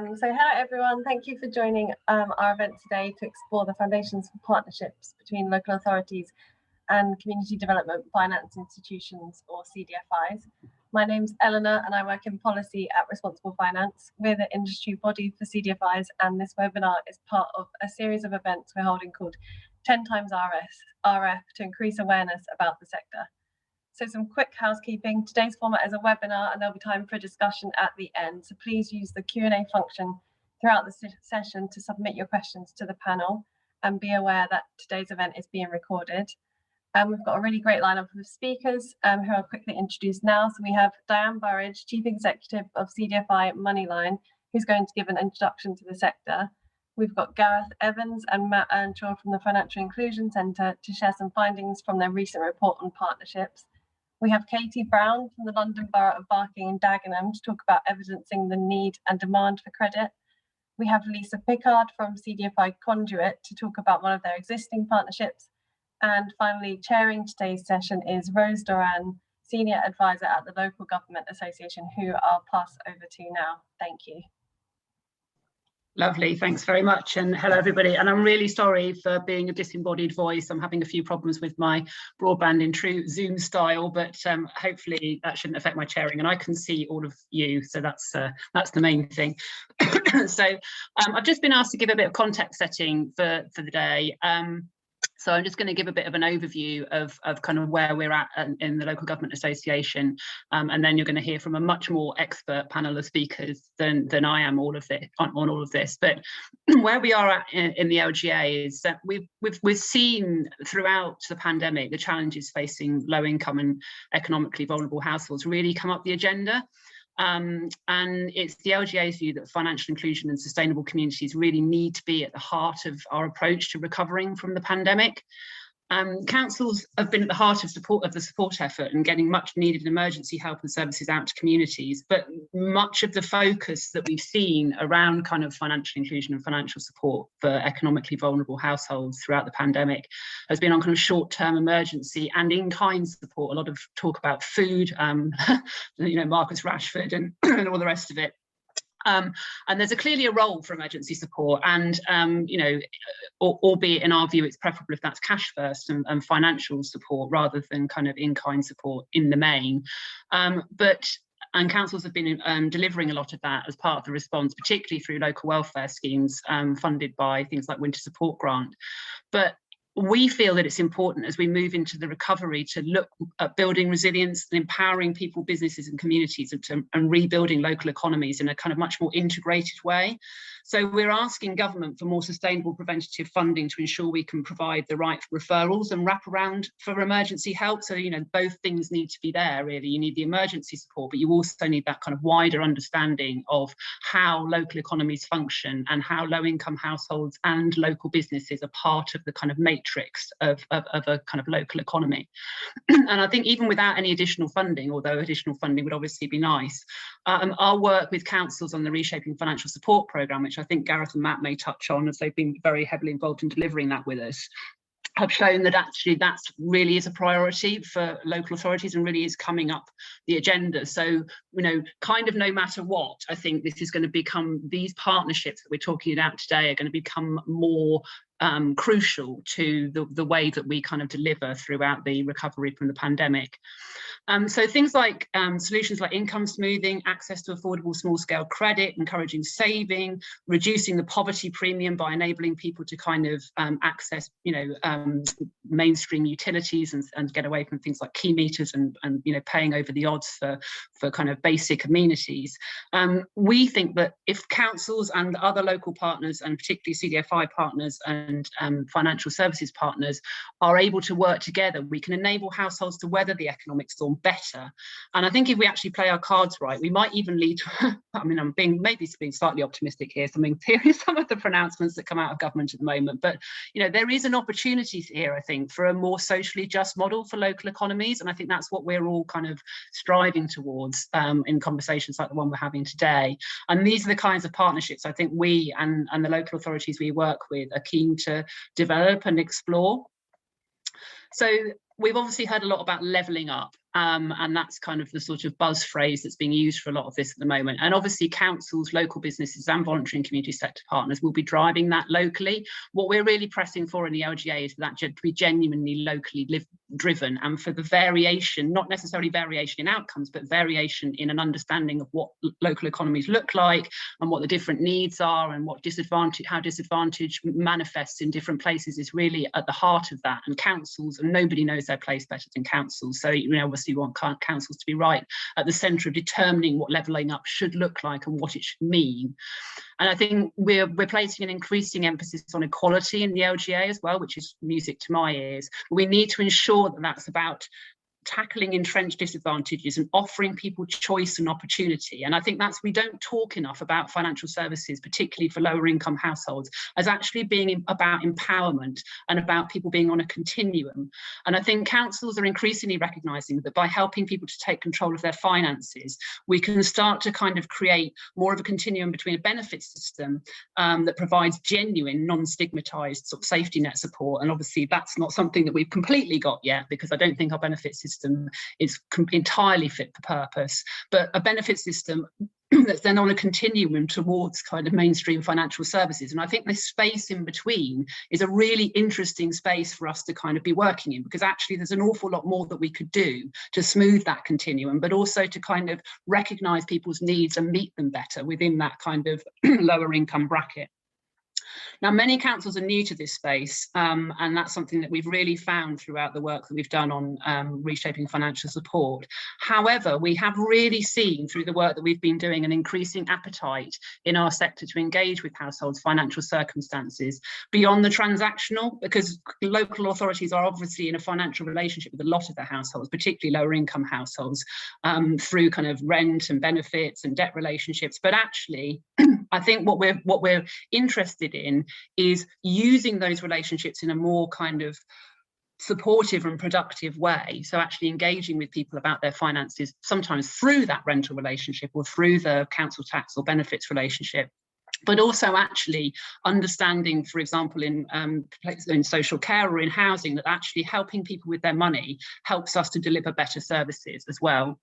So hello everyone, thank you for joining our event today to explore the foundations for partnerships between local authorities and community development finance institutions, or CDFIs. My name's Eleanor and I work in policy at Responsible Finance. We're the industry body for CDFIs, and this webinar is part of a series of events we're holding called 10 times RF to increase awareness about the sector. So some quick housekeeping. Today's format is a webinar and there'll be time for a discussion at the end. So please use the Q&A function throughout the session to submit your questions to the panel, and be aware that today's event is being recorded. We've got a really great lineup of speakers who I'll quickly introduce now. So we have Diane Burridge, Chief Executive of CDFI Moneyline, who's going to give an introduction to the sector. We've got Gareth Evans and Matt Earnshaw from the Financial Inclusion Centre to share some findings from their recent report on partnerships. We have Katy Brown from the London Borough of Barking and Dagenham to talk about evidencing the need and demand for credit. We have Pickard from CDFI Conduit to talk about one of their existing partnerships. And finally, chairing today's session is Rose Doran, Senior Advisor at the Local Government Association, who I'll pass over to now. Thank you. Lovely, thanks very much, and hello everybody. And I'm really sorry for being a disembodied voice. I'm having a few problems with my broadband in true Zoom style, but hopefully that shouldn't affect my chairing, and I can see all of you, so that's the main thing. So I've just been asked to give a bit of context setting for the day. So I'm just going to give a bit of an overview of kind of where we're at in the Local Government Association, and then you're going to hear from a much more expert panel of speakers than I am on all of this. But where we are at in the LGA is that we've seen throughout the pandemic the challenges facing low income and economically vulnerable households really come up the agenda. And it's the LGA's view that financial inclusion and sustainable communities really need to be at the heart of our approach to recovering from the pandemic. Councils have been at the heart of the support effort and getting much needed emergency help and services out to communities, but much of the focus that we've seen around kind of financial inclusion and financial support for economically vulnerable households throughout the pandemic has been on kind of short-term emergency and in-kind support. A lot of talk about food, you know, Marcus Rashford and, and all the rest of it. And there's clearly a role for emergency support, and you know, albeit in our view it's preferable if that's cash first and financial support rather than kind of in-kind support in the main. And councils have been delivering a lot of that as part of the response, particularly through local welfare schemes funded by things like Winter Support Grant. But we feel that it's important as we move into the recovery to look at building resilience and empowering people, businesses and communities and rebuilding local economies in a kind of much more integrated way. So we're asking government for more sustainable preventative funding to ensure we can provide the right referrals and wraparound for emergency help. So, you know, both things need to be there really. You need the emergency support, but you also need that kind of wider understanding of how local economies function and how low income households and local businesses are part of the kind of matrix of a kind of local economy. And I think even without any additional funding, although additional funding would obviously be nice, our work with councils on the Reshaping Financial Support Programme, which I think Gareth and Matt may touch on as they've been very heavily involved in delivering that with us, have shown that actually that really is a priority for local authorities and really is coming up the agenda. So, you know, kind of no matter what, I think this is going to become, these partnerships that we're talking about today are going to become more crucial to the way that we kind of deliver throughout the recovery from the pandemic. So things like solutions like income smoothing, access to affordable small-scale credit, encouraging saving, reducing the poverty premium by enabling people to kind of access, you know, mainstream utilities and get away from things like key meters and you know, paying over the odds for kind of basic amenities. We think that if councils and other local partners, and particularly CDFI partners and financial services partners, are able to work together, we can enable households to weather the economic storm better. And I think if we actually play our cards right, we might even lead to, I mean, I'm being slightly optimistic here, some of the pronouncements that come out of government at the moment, but you know, there is an opportunity here, I think, for a more socially just model for local economies, and I think that's what we're all kind of striving towards in conversations like the one we're having today. And these are the kinds of partnerships I think we and the local authorities we work with are keen to develop and explore. So we've obviously heard a lot about levelling up And that's kind of the sort of buzz phrase that's being used for a lot of this at the moment. And obviously councils, local businesses and voluntary and community sector partners will be driving that locally. What we're really pressing for in the LGA is for that to be genuinely locally driven, and for the variation, not necessarily variation in outcomes, but variation in an understanding of what local economies look like and what the different needs are, and what how disadvantage manifests in different places is really at the heart of that. And councils, and nobody knows their place better than councils. So, obviously you want councils to be right at the centre of determining what levelling up should look like and what it should mean. And I think we're placing an increasing emphasis on equality in the LGA as well, which is music to my ears. We need to ensure that that's about tackling entrenched disadvantages and offering people choice and opportunity. And I think we don't talk enough about financial services, particularly for lower income households, as actually being about empowerment and about people being on a continuum. And I think councils are increasingly recognising that by helping people to take control of their finances, we can start to kind of create more of a continuum between a benefit system that provides genuine, non-stigmatised sort of safety net support. And obviously that's not something that we've completely got yet, because I don't think our benefit system is entirely fit for purpose, but a benefit system that's then on a continuum towards kind of mainstream financial services. And I think this space in between is a really interesting space for us to kind of be working in, because actually there's an awful lot more that we could do to smooth that continuum, but also to kind of recognise people's needs and meet them better within that kind of lower income bracket. Now, many councils are new to this space, and that's something that we've really found throughout the work that we've done on reshaping financial support. However, we have really seen through the work that we've been doing an increasing appetite in our sector to engage with households' financial circumstances beyond the transactional, because local authorities are obviously in a financial relationship with a lot of their households, particularly lower income households, through kind of rent and benefits and debt relationships. But actually, I think what we're interested in is using those relationships in a more kind of supportive and productive way. So actually engaging with people about their finances, sometimes through that rental relationship or through the council tax or benefits relationship, but also actually understanding, for example, in social care or in housing, that actually helping people with their money helps us to deliver better services as well.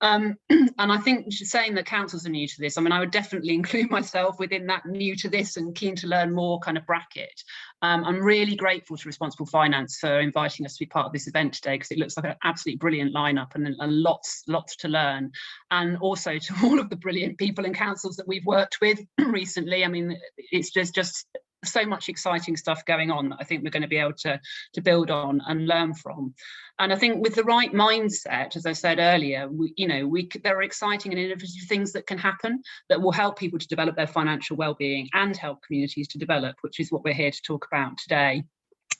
And I think saying that councils are new to this, I mean, I would definitely include myself within that new to this and keen to learn more kind of bracket. I'm really grateful to Responsible Finance for inviting us to be part of this event today, because it looks like an absolutely brilliant lineup and lots to learn. And also to all of the brilliant people and councils that we've worked with recently. I mean, it's just so much exciting stuff going on that I think we're going to be able to build on and learn from. And I think with the right mindset, as I said earlier, there are exciting and innovative things that can happen that will help people to develop their financial well-being and help communities to develop, which is what we're here to talk about today.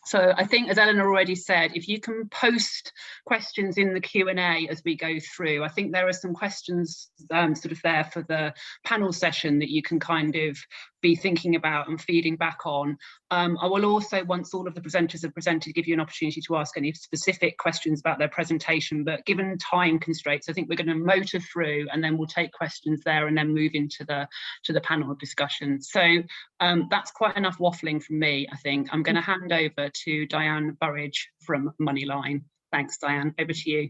So I think, as Eleanor already said, if you can post questions in the Q&A as we go through, I think there are some questions sort of there for the panel session that you can kind of be thinking about and feeding back on. I will also, once all of the presenters have presented, give you an opportunity to ask any specific questions about their presentation, but given time constraints, I think we're going to motor through and then we'll take questions there and then move into the panel discussion. So that's quite enough waffling from me, I think. I'm going to hand over to Diane Burridge from Moneyline. Thanks, Diane. Over to you.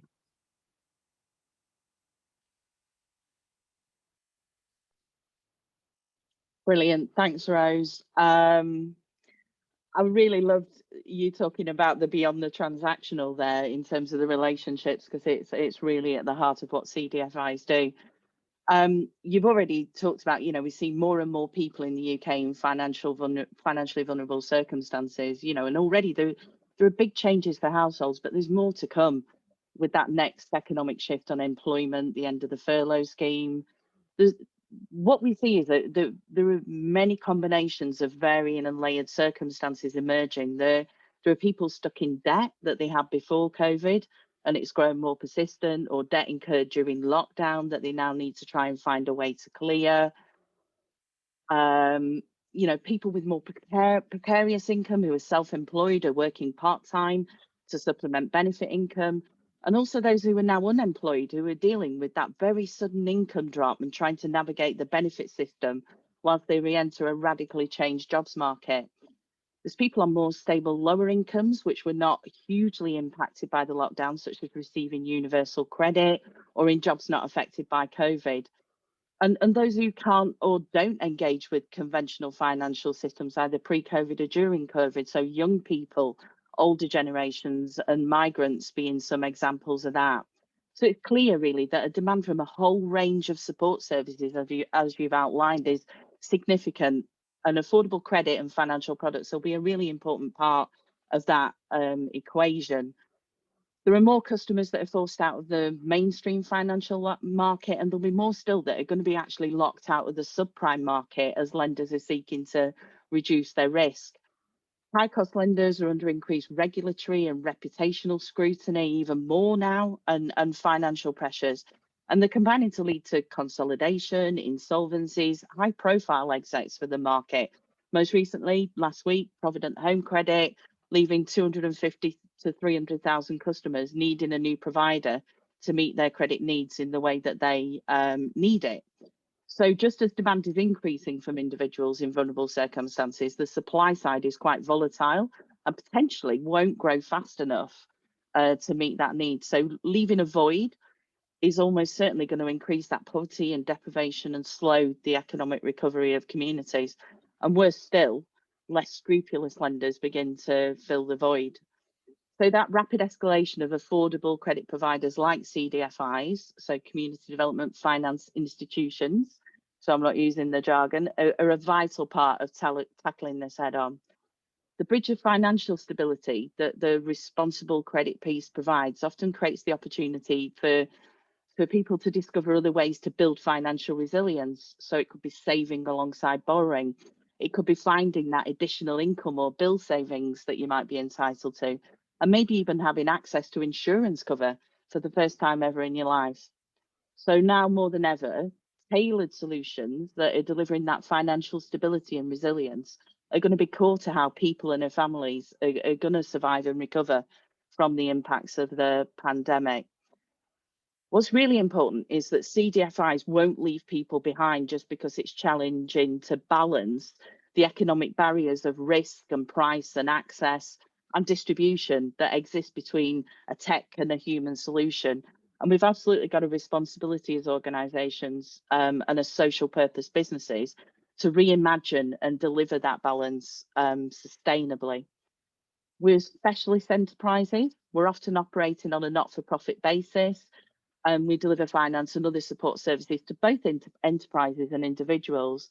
Brilliant. Thanks, Rose. I really loved you talking about the beyond the transactional there in terms of the relationships, because it's really at the heart of what CDFIs do. You've already talked about, we see more and more people in the UK in financially vulnerable circumstances, and already there are big changes for households, but there's more to come with that next economic shift on employment, the end of the furlough scheme. What we see is that there are many combinations of varying and layered circumstances emerging. There are people stuck in debt that they had before COVID, and it's grown more persistent, or debt incurred during lockdown that they now need to try and find a way to clear. People with more precarious income who are self-employed or working part-time to supplement benefit income. And also those who are now unemployed, who are dealing with that very sudden income drop and trying to navigate the benefit system whilst they re-enter a radically changed jobs market. There's people on more stable lower incomes, which were not hugely impacted by the lockdown, such as receiving universal credit or in jobs not affected by COVID. And those who can't or don't engage with conventional financial systems, either pre-COVID or during COVID. So young people, older generations and migrants being some examples of that. So it's clear really that a demand from a whole range of support services, as you've outlined, is significant, and affordable credit and financial products will be a really important part of that equation. There are more customers that are forced out of the mainstream financial market, and there'll be more still that are going to be actually locked out of the subprime market as lenders are seeking to reduce their risk. High cost lenders are under increased regulatory and reputational scrutiny even more now, and financial pressures. And they're combining to lead to consolidation, insolvencies, high profile exits for the market. Most recently, last week, Provident Home Credit, leaving 250 to 300,000 customers needing a new provider to meet their credit needs in the way that they need it. So just as demand is increasing from individuals in vulnerable circumstances, the supply side is quite volatile and potentially won't grow fast enough to meet that need. So leaving a void is almost certainly going to increase that poverty and deprivation and slow the economic recovery of communities. And worse still, less scrupulous lenders begin to fill the void. So that rapid escalation of affordable credit providers like CDFIs, so community development finance institutions, so I'm not using the jargon, are a vital part of tackling this head on. The bridge of financial stability that the responsible credit piece provides often creates the opportunity for people to discover other ways to build financial resilience. So it could be saving alongside borrowing. It could be finding that additional income or bill savings that you might be entitled to, and maybe even having access to insurance cover for the first time ever in your life. So now more than ever, tailored solutions that are delivering that financial stability and resilience are going to be core to how people and their families are going to survive and recover from the impacts of the pandemic. What's really important is that CDFIs won't leave people behind just because it's challenging to balance the economic barriers of risk and price and access and distribution that exist between a tech and a human solution. And we've absolutely got a responsibility as organisations and as social purpose businesses to reimagine and deliver that balance sustainably. We're specialist enterprises. We're often operating on a not-for-profit basis, and we deliver finance and other support services to both enterprises and individuals.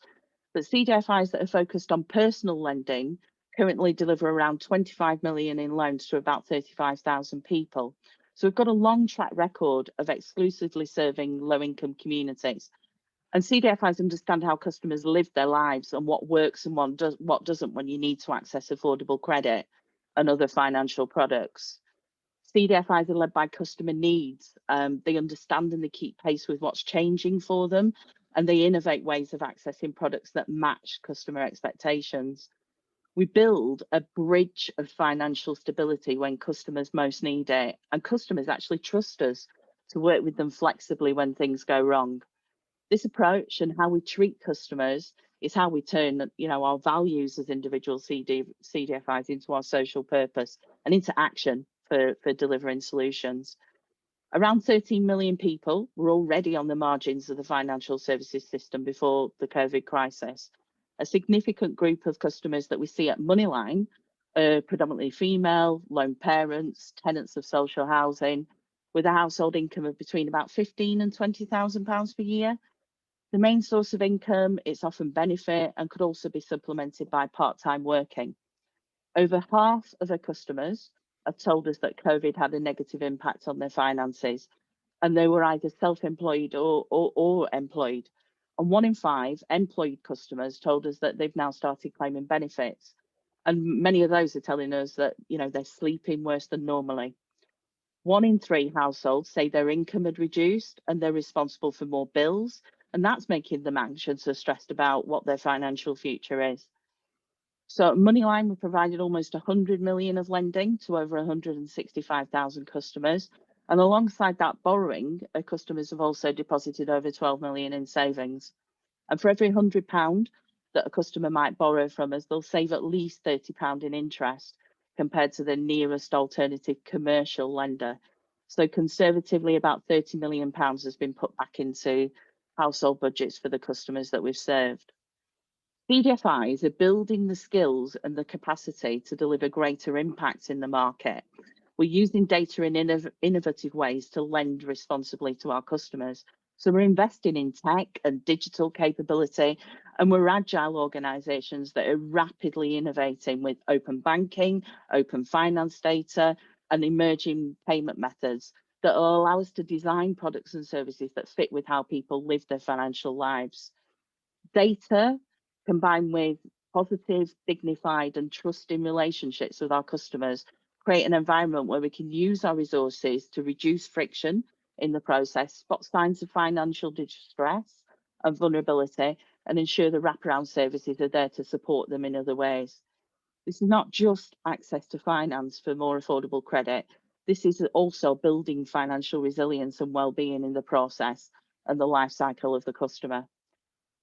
But CDFIs that are focused on personal lending currently deliver around 25 million in loans to about 35,000 people. So we've got a long track record of exclusively serving low-income communities. And CDFIs understand how customers live their lives and what works and what doesn't when you need to access affordable credit and other financial products. CDFIs are led by customer needs. They understand and they keep pace with what's changing for them, and they innovate ways of accessing products that match customer expectations. We build a bridge of financial stability when customers most need it, and customers actually trust us to work with them flexibly when things go wrong. This approach and how we treat customers is how we turn, our values as individual CDFIs into our social purpose and into action for delivering solutions. Around 13 million people were already on the margins of the financial services system before the COVID crisis. A significant group of customers that we see at Moneyline are predominantly female, lone parents, tenants of social housing, with a household income of between about £15,000 and £20,000 per year. The main source of income is often benefit and could also be supplemented by part-time working. Over half of our customers have told us that COVID had a negative impact on their finances, and they were either self-employed or employed. And 1 in 5 employed customers told us that they've now started claiming benefits. And many of those are telling us that, they're sleeping worse than normally. 1 in 3 households say their income had reduced and they're responsible for more bills, and that's making them anxious or stressed about what their financial future is. So at Moneyline, we provided almost 100 million of lending to over 165,000 customers. And alongside that borrowing, our customers have also deposited over 12 million in savings. And for every £100 that a customer might borrow from us, they'll save at least £30 in interest compared to the nearest alternative commercial lender. So conservatively, about £30 million has been put back into household budgets for the customers that we've served. CDFIs are building the skills and the capacity to deliver greater impact in the market. We're using data in innovative ways to lend responsibly to our customers. So we're investing in tech and digital capability, and we're agile organisations that are rapidly innovating with open banking, open finance data, and emerging payment methods that will allow us to design products and services that fit with how people live their financial lives. Data combined with positive, dignified and trusting relationships with our customers create an environment where we can use our resources to reduce friction in the process, spot signs of financial distress and vulnerability, and ensure the wraparound services are there to support them in other ways. This is not just access to finance for more affordable credit. This is also building financial resilience and well-being in the process and the life cycle of the customer.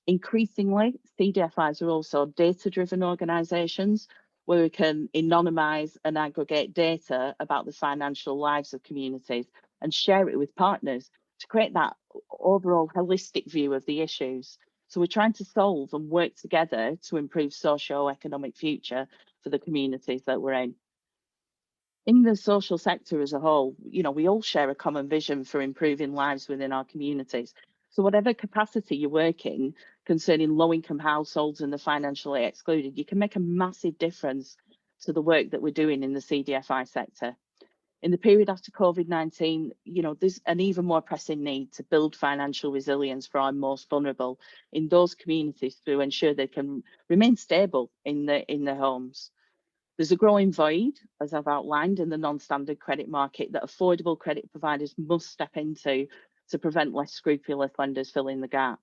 Increasingly, CDFIs are also data-driven organisations where we can anonymise and aggregate data about the financial lives of communities and share it with partners to create that overall holistic view of the issues. So we're trying to solve and work together to improve socio-economic future for the communities that we're in. In the social sector as a whole, you know, we all share a common vision for improving lives within our communities. So whatever capacity you work in concerning low-income households and the financially excluded, you can make a massive difference to the work that we're doing in the CDFI sector. In the period after COVID-19, you know, there's an even more pressing need to build financial resilience for our most vulnerable in those communities to ensure they can remain stable in their homes. There's a growing void, as I've outlined, in the non-standard credit market that affordable credit providers must step into to prevent less scrupulous lenders filling the gap.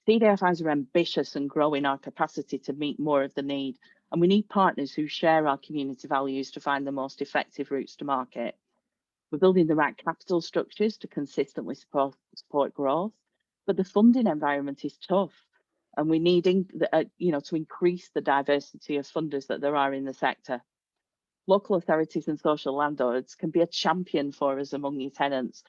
CDFIs are ambitious and growing our capacity to meet more of the need, and we need partners who share our community values to find the most effective routes to market. We're building the right capital structures to consistently support growth, but the funding environment is tough, and we need to increase the diversity of funders that there are in the sector. Local authorities and social landlords can be a champion for us among your tenants.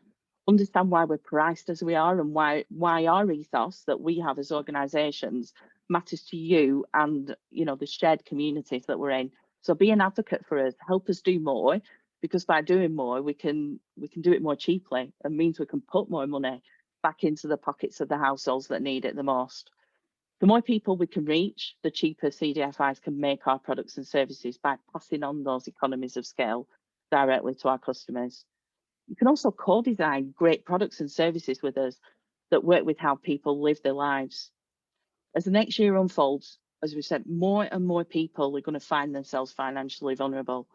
Understand why we're priced as we are and why our ethos that we have as organisations matters to you and, you know, the shared communities that we're in. So be an advocate for us, help us do more, because by doing more we can do it more cheaply, and means we can put more money back into the pockets of the households that need it the most. The more people we can reach, the cheaper CDFIs can make our products and services by passing on those economies of scale directly to our customers. You can also co-design great products and services with us that work with how people live their lives. As the next year unfolds, as we said, more and more people are going to find themselves financially vulnerable.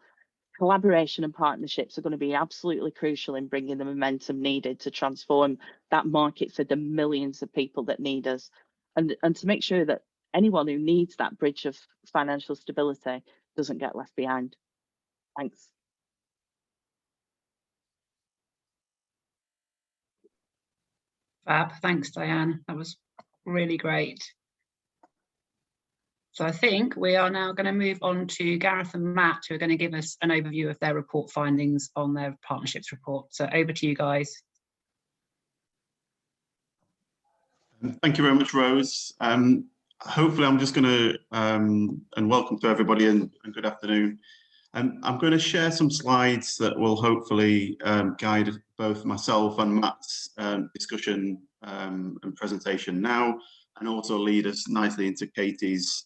Collaboration and partnerships are going to be absolutely crucial in bringing the momentum needed to transform that market for the millions of people that need us, and to make sure that anyone who needs that bridge of financial stability doesn't get left behind. Thanks. Fab, thanks Diane, that was really great. So I think we are now going to move on to Gareth and Matt, who are going to give us an overview of their report findings on their partnerships report. So over to you guys. Thank you very much, Rose. Hopefully I'm just going to, and welcome to everybody and good afternoon. I'm going to share some slides that will hopefully guide both myself and Matt's discussion and presentation now, and also lead us nicely into Katy's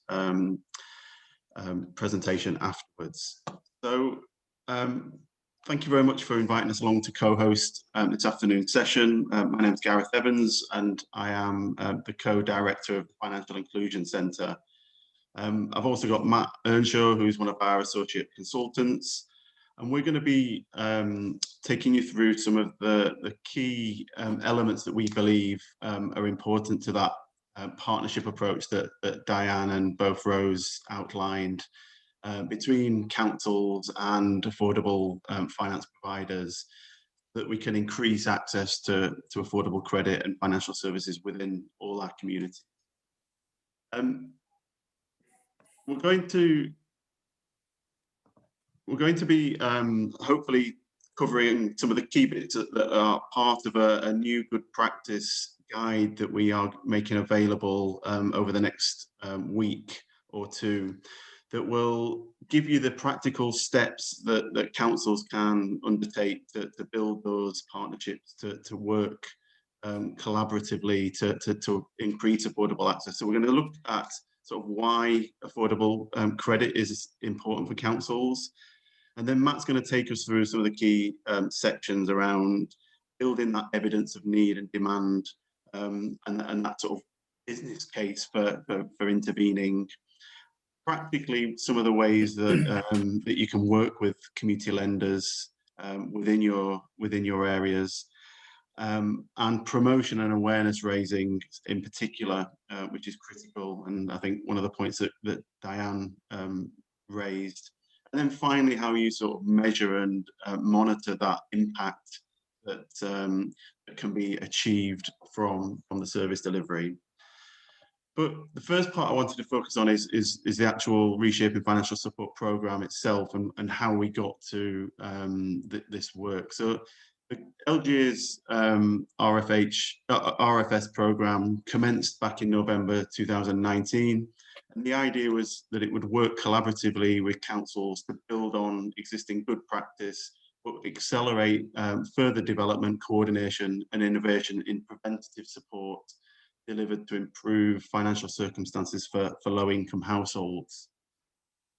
presentation afterwards. So thank you very much for inviting us along to co-host this afternoon's session. My name is Gareth Evans, and I am the co-director of the Financial Inclusion Centre. I've also got Matt Earnshaw, who's one of our associate consultants, and we're going to be taking you through some of the key elements that we believe are important to that partnership approach that Diane and both Rose outlined between councils and affordable finance providers, that we can increase access to affordable credit and financial services within all our communities. we're going to be hopefully covering some of the key bits that are part of a new good practice guide that we are making available over the next week or two, that will give you the practical steps that councils can undertake to build those partnerships, to work collaboratively to increase affordable access. So we're going to look at sort of why affordable credit is important for councils. And then Matt's going to take us through some of the key sections around building that evidence of need and demand, and that sort of business case for intervening. Practically, some of the ways that that you can work with community lenders within your areas, and promotion and awareness raising in particular, which is critical. And I think one of the points that Diane raised. And then finally, how you sort of measure and monitor that impact that can be achieved from the service delivery. But the first part I wanted to focus on is the actual Reshaping Financial Support Programme itself, and how we got to this work. So the LGA's RFS programme commenced back in November 2019. And the idea was that it would work collaboratively with councils to build on existing good practice, but accelerate further development, coordination and innovation in preventative support delivered to improve financial circumstances for low-income households.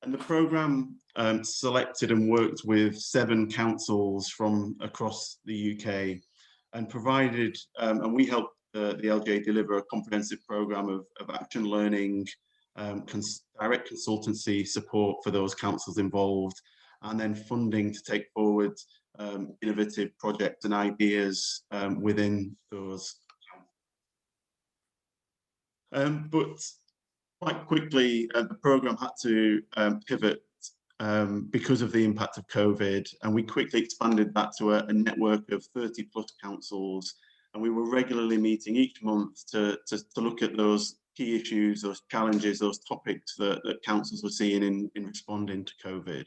And the programme selected and worked with 7 councils from across the UK and provided, and we helped the LGA deliver a comprehensive programme of action learning, direct consultancy support for those councils involved, and then funding to take forward innovative projects and ideas within those. But quite quickly, the programme had to pivot because of the impact of COVID, and we quickly expanded that to a network of 30+ councils, and we were regularly meeting each month to look at those key issues, those challenges, those topics that councils were seeing in responding to COVID.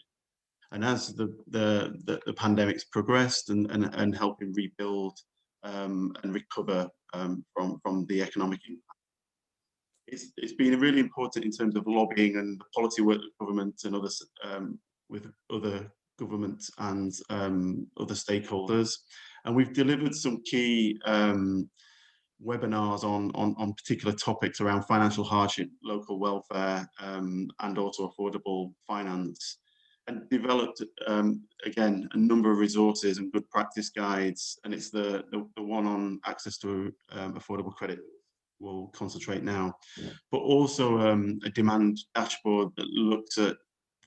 And as the pandemic's progressed and helping rebuild and recover from the economic impact, it's been really important in terms of lobbying and policy work with government and others, with other governments and other stakeholders. And we've delivered some key webinars on particular topics around financial hardship, local welfare, and also affordable finance, and developed again a number of resources and good practice guides. And it's the one on access to affordable credit we'll concentrate now, but also a demand dashboard that looks at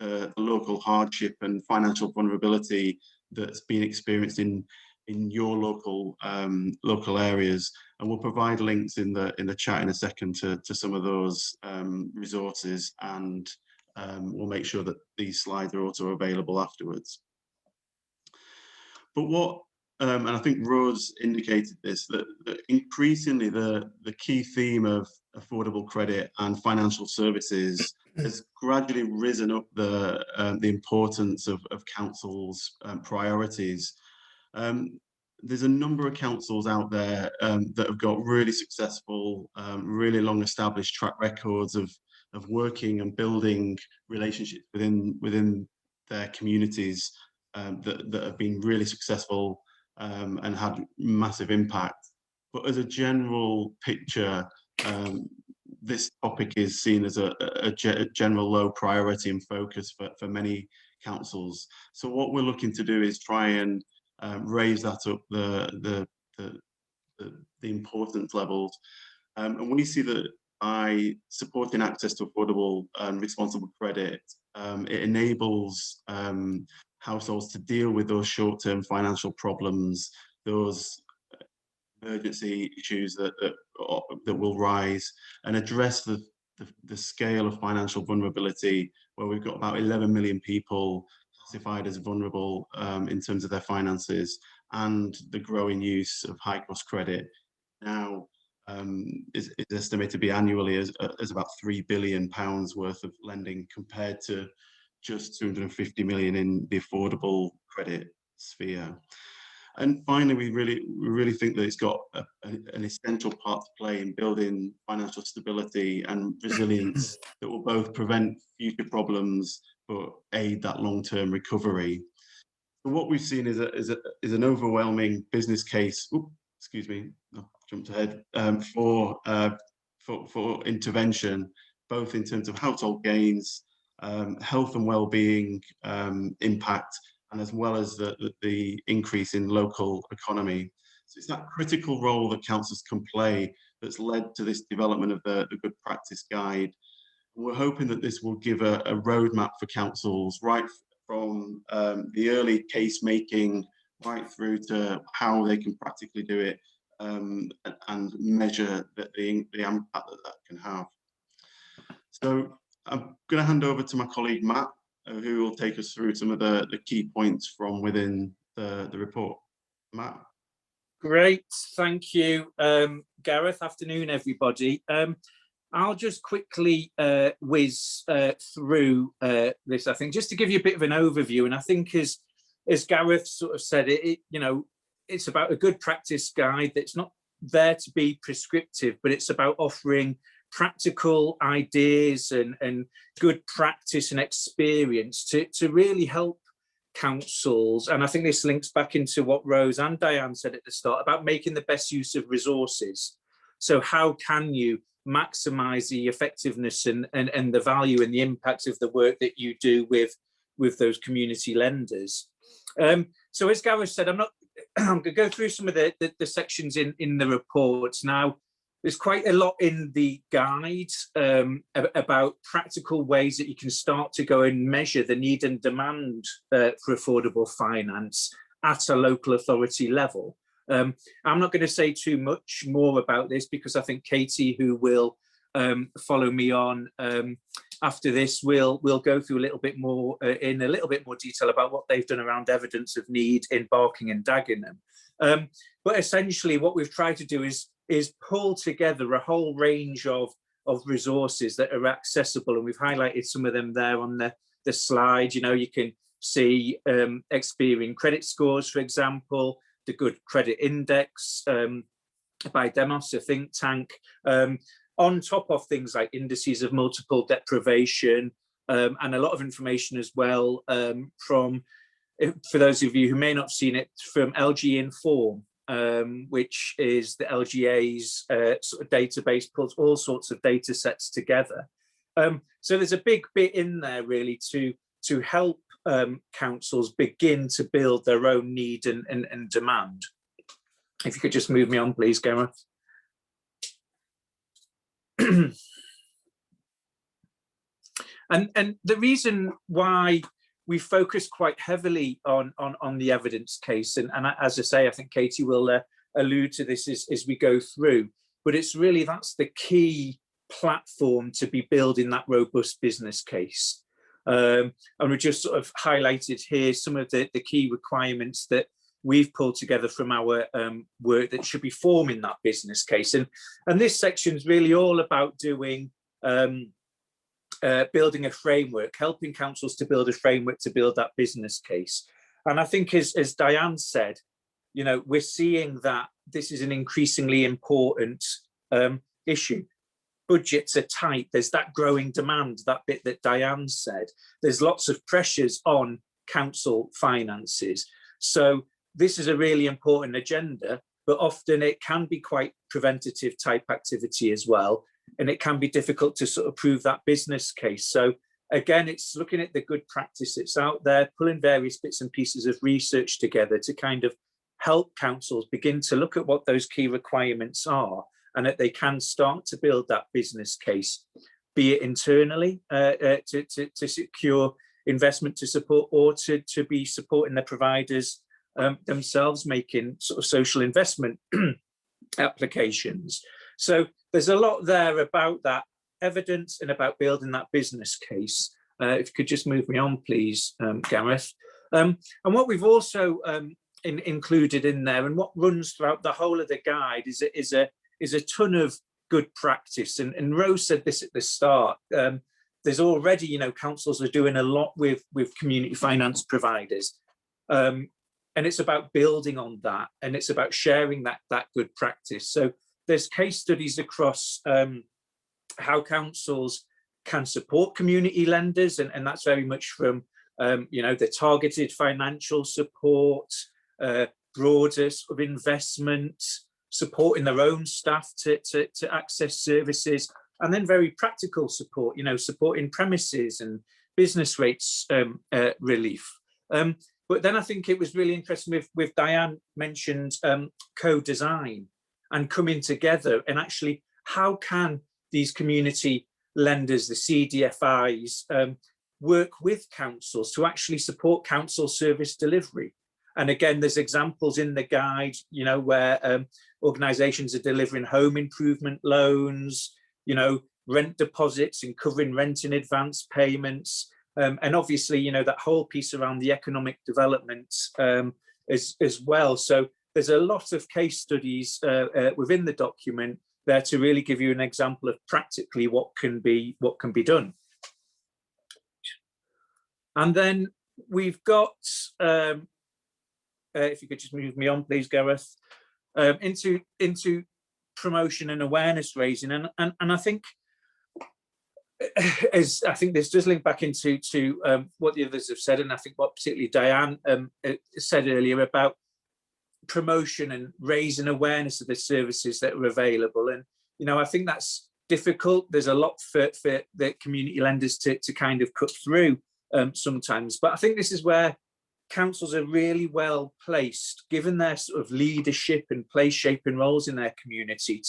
the local hardship and financial vulnerability that's been experienced in your local areas. And we'll provide links in the chat in a second to some of those resources, and we'll make sure that these slides are also available afterwards. But what and I think Rose indicated this, that increasingly the key theme of affordable credit and financial services has gradually risen up the importance of councils' priorities. There's a number of councils out there that have got really successful, really long established track records of working and building relationships within their communities that have been really successful and had massive impact. But as a general picture, this topic is seen as a general low priority and focus for many councils. So what we're looking to do is try and raise that up the importance levels, and we see that by supporting access to affordable and responsible credit, it enables households to deal with those short-term financial problems, those emergency issues that will rise, and address the scale of financial vulnerability, where we've got about 11 million people classified as vulnerable in terms of their finances, and the growing use of high-cost credit now is estimated to be annually as about £3 billion worth of lending, compared to just 250 million in the affordable credit sphere. And finally, we really think that it's got an essential part to play in building financial stability and resilience that will both prevent future problems but aid that long-term recovery. So what we've seen is an overwhelming business case. Excuse me, I jumped ahead, for intervention, both in terms of household gains, health and well-being impact, and as well as the increase in local economy. So it's that critical role that councils can play that's led to this development of the Good Practice Guide. And we're hoping that this will give a roadmap for councils, right from the early case making right through to how they can practically do it, and measure the impact that can have. So I'm going to hand over to my colleague Matt, who will take us through some of the key points from within the report. Matt. Great, thank you, Gareth. Afternoon, everybody. I'll just quickly whiz through this, I think, just to give you a bit of an overview. And I think as Gareth sort of said, it's about a good practice guide that's not there to be prescriptive, but it's about offering practical ideas and good practice and experience to really help councils. And I think this links back into what Rose and Diane said at the start about making the best use of resources. So how can you maximize the effectiveness and the value and the impact of the work that you do with those community lenders? So as Gareth said, I'm going to go through some of the sections in the reports. Now, there's quite a lot in the guide about practical ways that you can start to go and measure the need and demand for affordable finance at a local authority level. I'm not going to say too much more about this because I think Katy, who will follow me on after this, will go through a little bit more in a little bit more detail about what they've done around evidence of need in Barking and Dagenham. But essentially what we've tried to do is pull together a whole range of resources that are accessible, and we've highlighted some of them there on the slide. You know, you can see Experian credit scores, for example, the Good Credit Index by Demos, a think tank, on top of things like indices of multiple deprivation, and a lot of information as well from, for those of you who may not have seen it, from LG Inform, which is the LGA's sort of database, pulls all sorts of data sets together. So there's a big bit in there really to help councils begin to build their own need and demand. If you could just move me on, please, Gareth. And the reason why we focus quite heavily on the evidence case, and as I say, I think Katy will allude to this as we go through, but it's really, that's the key platform to be building that robust business case. And we just sort of highlighted here some of the key requirements that we've pulled together from our work that should be forming that business case. And this section is really all about doing building a framework, helping councils to build a framework to build that business case. And I think as Diane said, you know, we're seeing that this is an increasingly important issue. Budgets are tight, there's that growing demand, that bit that Diane said. There's lots of pressures on council finances. So this is a really important agenda, but often it can be quite preventative type activity as well. And it can be difficult to sort of prove that business case. So again, it's looking at the good practice that's out there, pulling various bits and pieces of research together to kind of help councils begin to look at what those key requirements are, and that they can start to build that business case, be it internally to secure investment to support, or to be supporting the providers themselves making sort of social investment applications. So there's a lot there about that evidence and about building that business case. If you could just move me on, please, Gareth. And what we've also included in there, and what runs throughout the whole of the guide, is is a ton of good practice. And Rose said this at the start. There's already, you know, councils are doing a lot with community finance providers. And it's about building on that, and it's about sharing that good practice. So there's case studies across how councils can support community lenders, and that's very much from you know, the targeted financial support, broader sort of investment, supporting their own staff to access services, and then very practical support, you know, supporting premises and business rates relief. But then I think it was really interesting with Diane mentioned co-design and coming together, and actually how can these community lenders, the CDFIs, work with councils to actually support council service delivery. And again, there's examples in the guide, you know, where organisations are delivering home improvement loans, you know, rent deposits and covering rent in advance payments. And obviously, you know, that whole piece around the economic development as well. So there's a lot of case studies within the document there to really give you an example of practically what can be done. And then we've got, if you could just move me on, please, Gareth, into promotion and awareness raising, and I think, as I think this does link back into what the others have said, and I think what particularly Diane said earlier about promotion and raising awareness of the services that are available. And you know, I think that's difficult. There's a lot for the community lenders to kind of cut through sometimes, but I think this is where councils are really well placed, given their sort of leadership and place shaping roles in their community,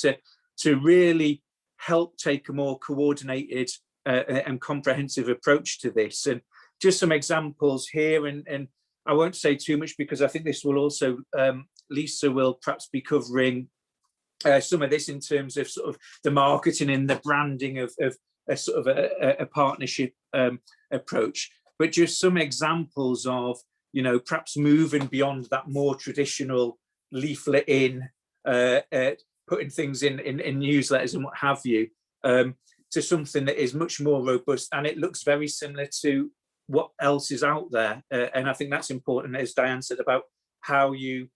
to really help take a more coordinated and comprehensive approach to this. And just some examples here, and I won't say too much because I think this will also, Lisa will perhaps be covering some of this in terms of sort of the marketing and the branding of a sort of a partnership approach, but just some examples of, you know, perhaps moving beyond that more traditional leaflet in, putting things in newsletters and what have you, to something that is much more robust, and it looks very similar to what else is out there. And I think that's important, as Diane said, about how you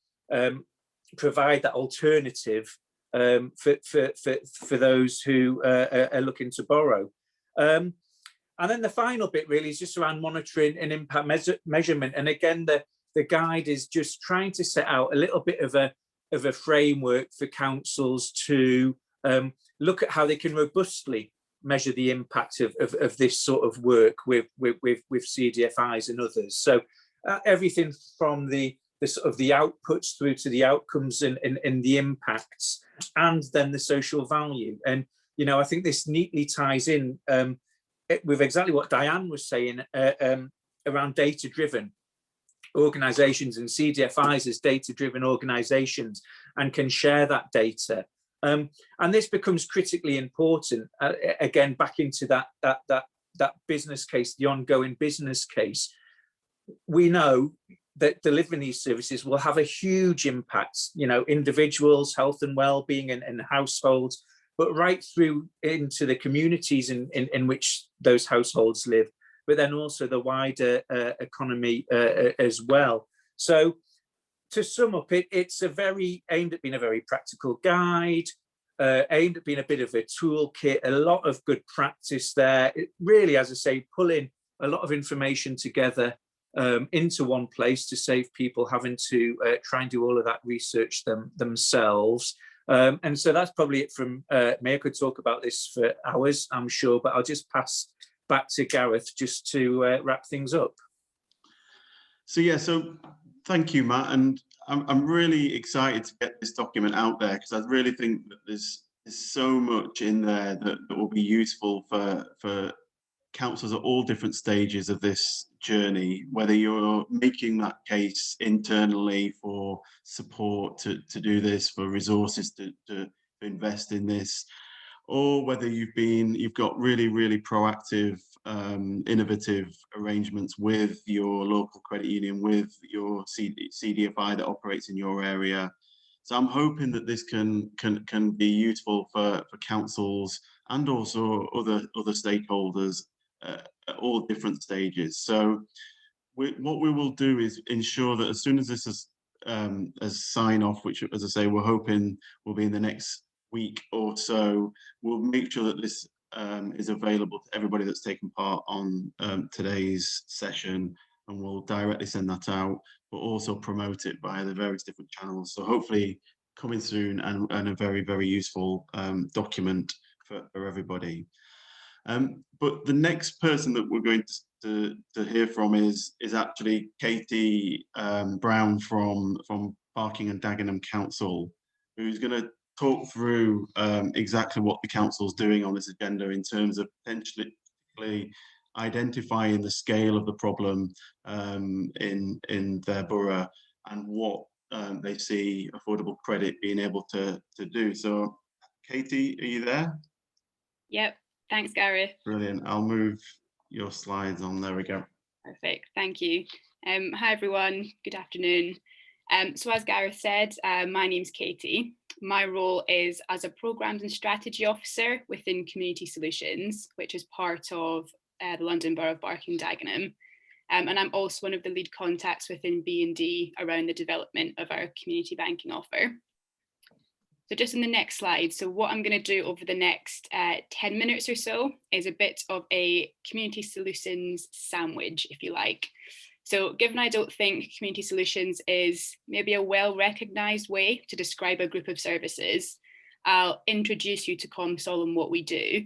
provide that alternative for those who are looking to borrow. And then the final bit really is just around monitoring and impact measurement. And again, the guide is just trying to set out a little bit of a framework for councils to look at how they can robustly measure the impact of this sort of work with CDFIs and others. So everything from the sort of the outputs through to the outcomes and the impacts, and then the social value. And you know, I think this neatly ties in with exactly what Diane was saying around data-driven organisations and CDFIs as data-driven organisations, and can share that data. And this becomes critically important, again, back into that business case, the ongoing business case. We know that delivering these services will have a huge impact, you know, individuals, health and well-being, and households, but right through into the communities in which those households live, but then also the wider economy as well. So to sum up, it's aimed at being a very practical guide, aimed at being a bit of a toolkit, a lot of good practice there. It really, as I say, pulling a lot of information together into one place to save people having to try and do all of that research themselves. And so that's probably it from me. I could talk about this for hours, I'm sure, but I'll just pass back to Gareth just to wrap things up. So yeah, so thank you, Matt, and I'm really excited to get this document out there, because I really think that there's so much in there that will be useful for councils at all different stages of this journey, whether you're making that case internally for support to do this, for resources to invest in this, or whether you've got really proactive, innovative arrangements with your local credit union, with your CDFI that operates in your area, So I'm hoping that this can be useful for councils and also other stakeholders at all different stages. So what we will do is ensure that as soon as this is as sign off, which, as I say, we're hoping will be in the next week or so, we'll make sure that this is available to everybody that's taken part on today's session, and we'll directly send that out, but also promote it via the various different channels. So hopefully coming soon, and a very, very useful document for everybody. But the next person that we're going to hear from is actually Katy Brown from Barking and Dagenham Council, who's going to talk through exactly what the council's doing on this agenda in terms of potentially identifying the scale of the problem in their borough, and what they see affordable credit being able to do. So, Katy, are you there? Yep, thanks, Gareth. Brilliant. I'll move your slides on. There we go. Perfect, thank you. Hi everyone, good afternoon. So as Gareth said, my name's Katy. My role is as a Programmes and Strategy Officer within Community Solutions, which is part of the London Borough of Barking and Dagenham. And I'm also one of the lead contacts within B&D around the development of our community banking offer. So just in the next slide, so what I'm going to do over the next 10 minutes or so is a bit of a Community Solutions sandwich, if you like. So given I don't think Community Solutions is maybe a well-recognised way to describe a group of services, I'll introduce you to ComSol and what we do,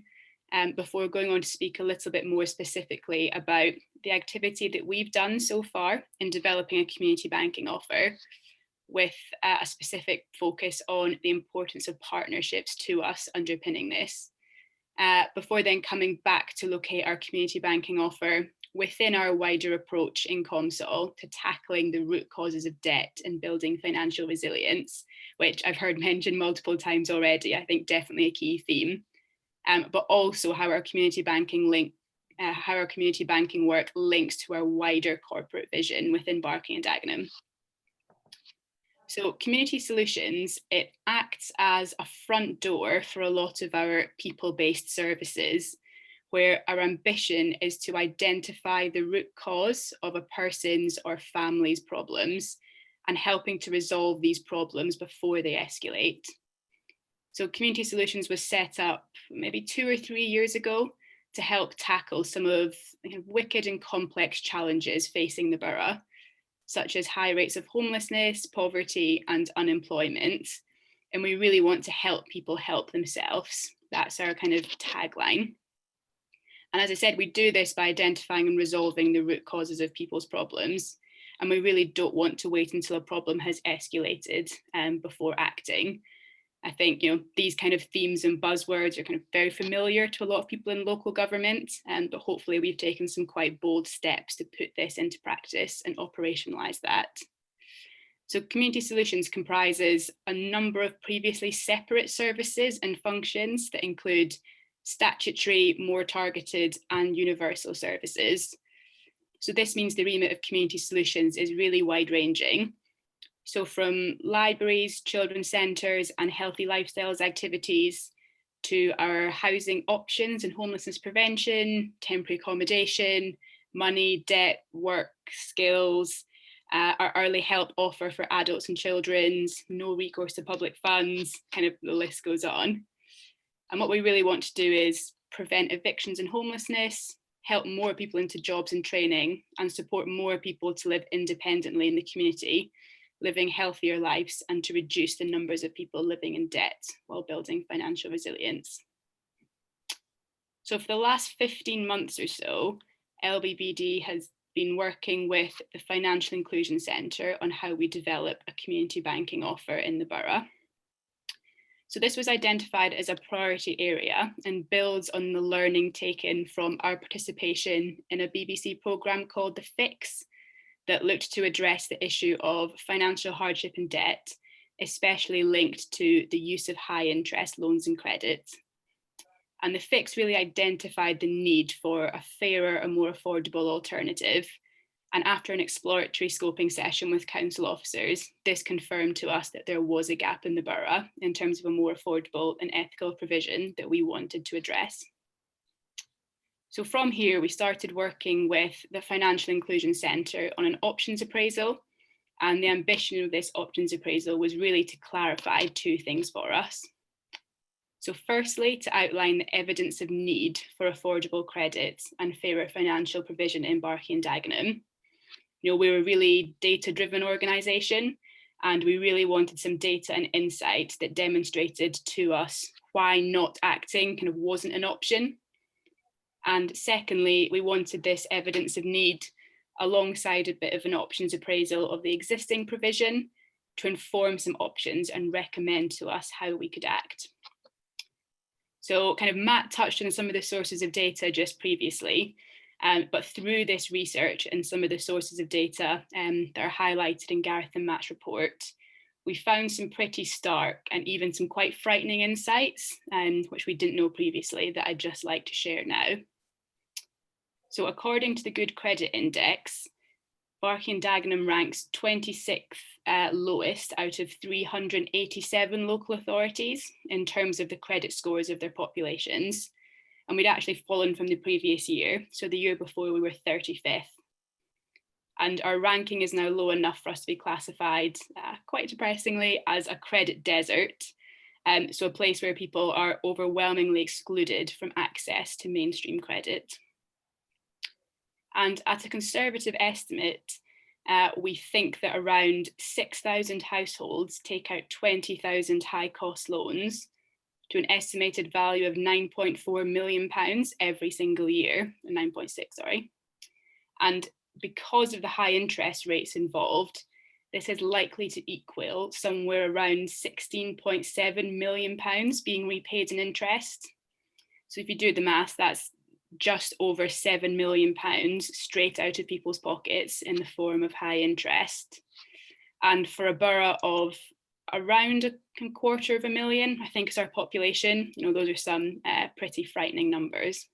before going on to speak a little bit more specifically about the activity that we've done so far in developing a community banking offer, with a specific focus on the importance of partnerships to us underpinning this, before then coming back to locate our community banking offer within our wider approach in ComSol to tackling the root causes of debt and building financial resilience, which I've heard mentioned multiple times already. I think definitely a key theme, but also how our community banking work links to our wider corporate vision within Barking and Dagenham. So Community Solutions, it acts as a front door for a lot of our people-based services, where our ambition is to identify the root cause of a person's or family's problems and helping to resolve these problems before they escalate. So Community Solutions was set up maybe 2 or 3 years ago to help tackle some of the wicked and complex challenges facing the borough, such as high rates of homelessness, poverty, and unemployment. And we really want to help people help themselves. That's our kind of tagline. And as I said, we do this by identifying and resolving the root causes of people's problems. And we really don't want to wait until a problem has escalated before acting. I think, these kind of themes and buzzwords are kind of very familiar to a lot of people in local government, but hopefully we've taken some quite bold steps to put this into practice and operationalise that. So Community Solutions comprises a number of previously separate services and functions that include statutory, more targeted, and universal services. So this means the remit of Community Solutions is really wide-ranging. So from libraries, children's centres, and healthy lifestyles activities, to our housing options and homelessness prevention, temporary accommodation, money, debt, work, skills, our early help offer for adults and children's, no recourse to public funds, kind of the list goes on. And what we really want to do is prevent evictions and homelessness, help more people into jobs and training, and support more people to live independently in the community, living healthier lives, and to reduce the numbers of people living in debt while building financial resilience. So for the last 15 months or so, LBBD has been working with the Financial Inclusion Centre on how we develop a community banking offer in the borough. So this was identified as a priority area and builds on the learning taken from our participation in a BBC programme called The Fix that looked to address the issue of financial hardship and debt, especially linked to the use of high interest loans and credit. And The Fix really identified the need for a fairer and more affordable alternative, And after an exploratory scoping session with council officers, this confirmed to us that there was a gap in the borough in terms of a more affordable and ethical provision that we wanted to address. So from here, we started working with the Financial Inclusion Centre on an options appraisal. And the ambition of this options appraisal was really to clarify two things for us. So firstly, to outline the evidence of need for affordable credit and fairer financial provision in Barking and Dagenham. You know, we're a really data-driven organisation, and we really wanted some data and insight that demonstrated to us why not acting kind of wasn't an option. And secondly, we wanted this evidence of need alongside a bit of an options appraisal of the existing provision to inform some options and recommend to us how we could act. So kind of Matt touched on some of the sources of data just previously, but through this research and some of the sources of data that are highlighted in Gareth and Matt's report, we found some pretty stark and even some quite frightening insights, which we didn't know previously, that I'd just like to share now. So according to the Good Credit Index, Barking and Dagenham ranks 26th lowest out of 387 local authorities in terms of the credit scores of their populations. And we'd actually fallen from the previous year. So the year before we were 35th. And our ranking is now low enough for us to be classified, quite depressingly, as a credit desert. So a place where people are overwhelmingly excluded from access to mainstream credit. And at a conservative estimate, we think that around 6,000 households take out 20,000 high-cost loans to an estimated value of £9.4 million every single year, 9.6, sorry. And because of the high interest rates involved, this is likely to equal somewhere around £16.7 million being repaid in interest. So if you do the math, that's just over £7 million straight out of people's pockets in the form of high interest. And for a borough of around a $250,000, I think, is our population, you know, those are some pretty frightening numbers.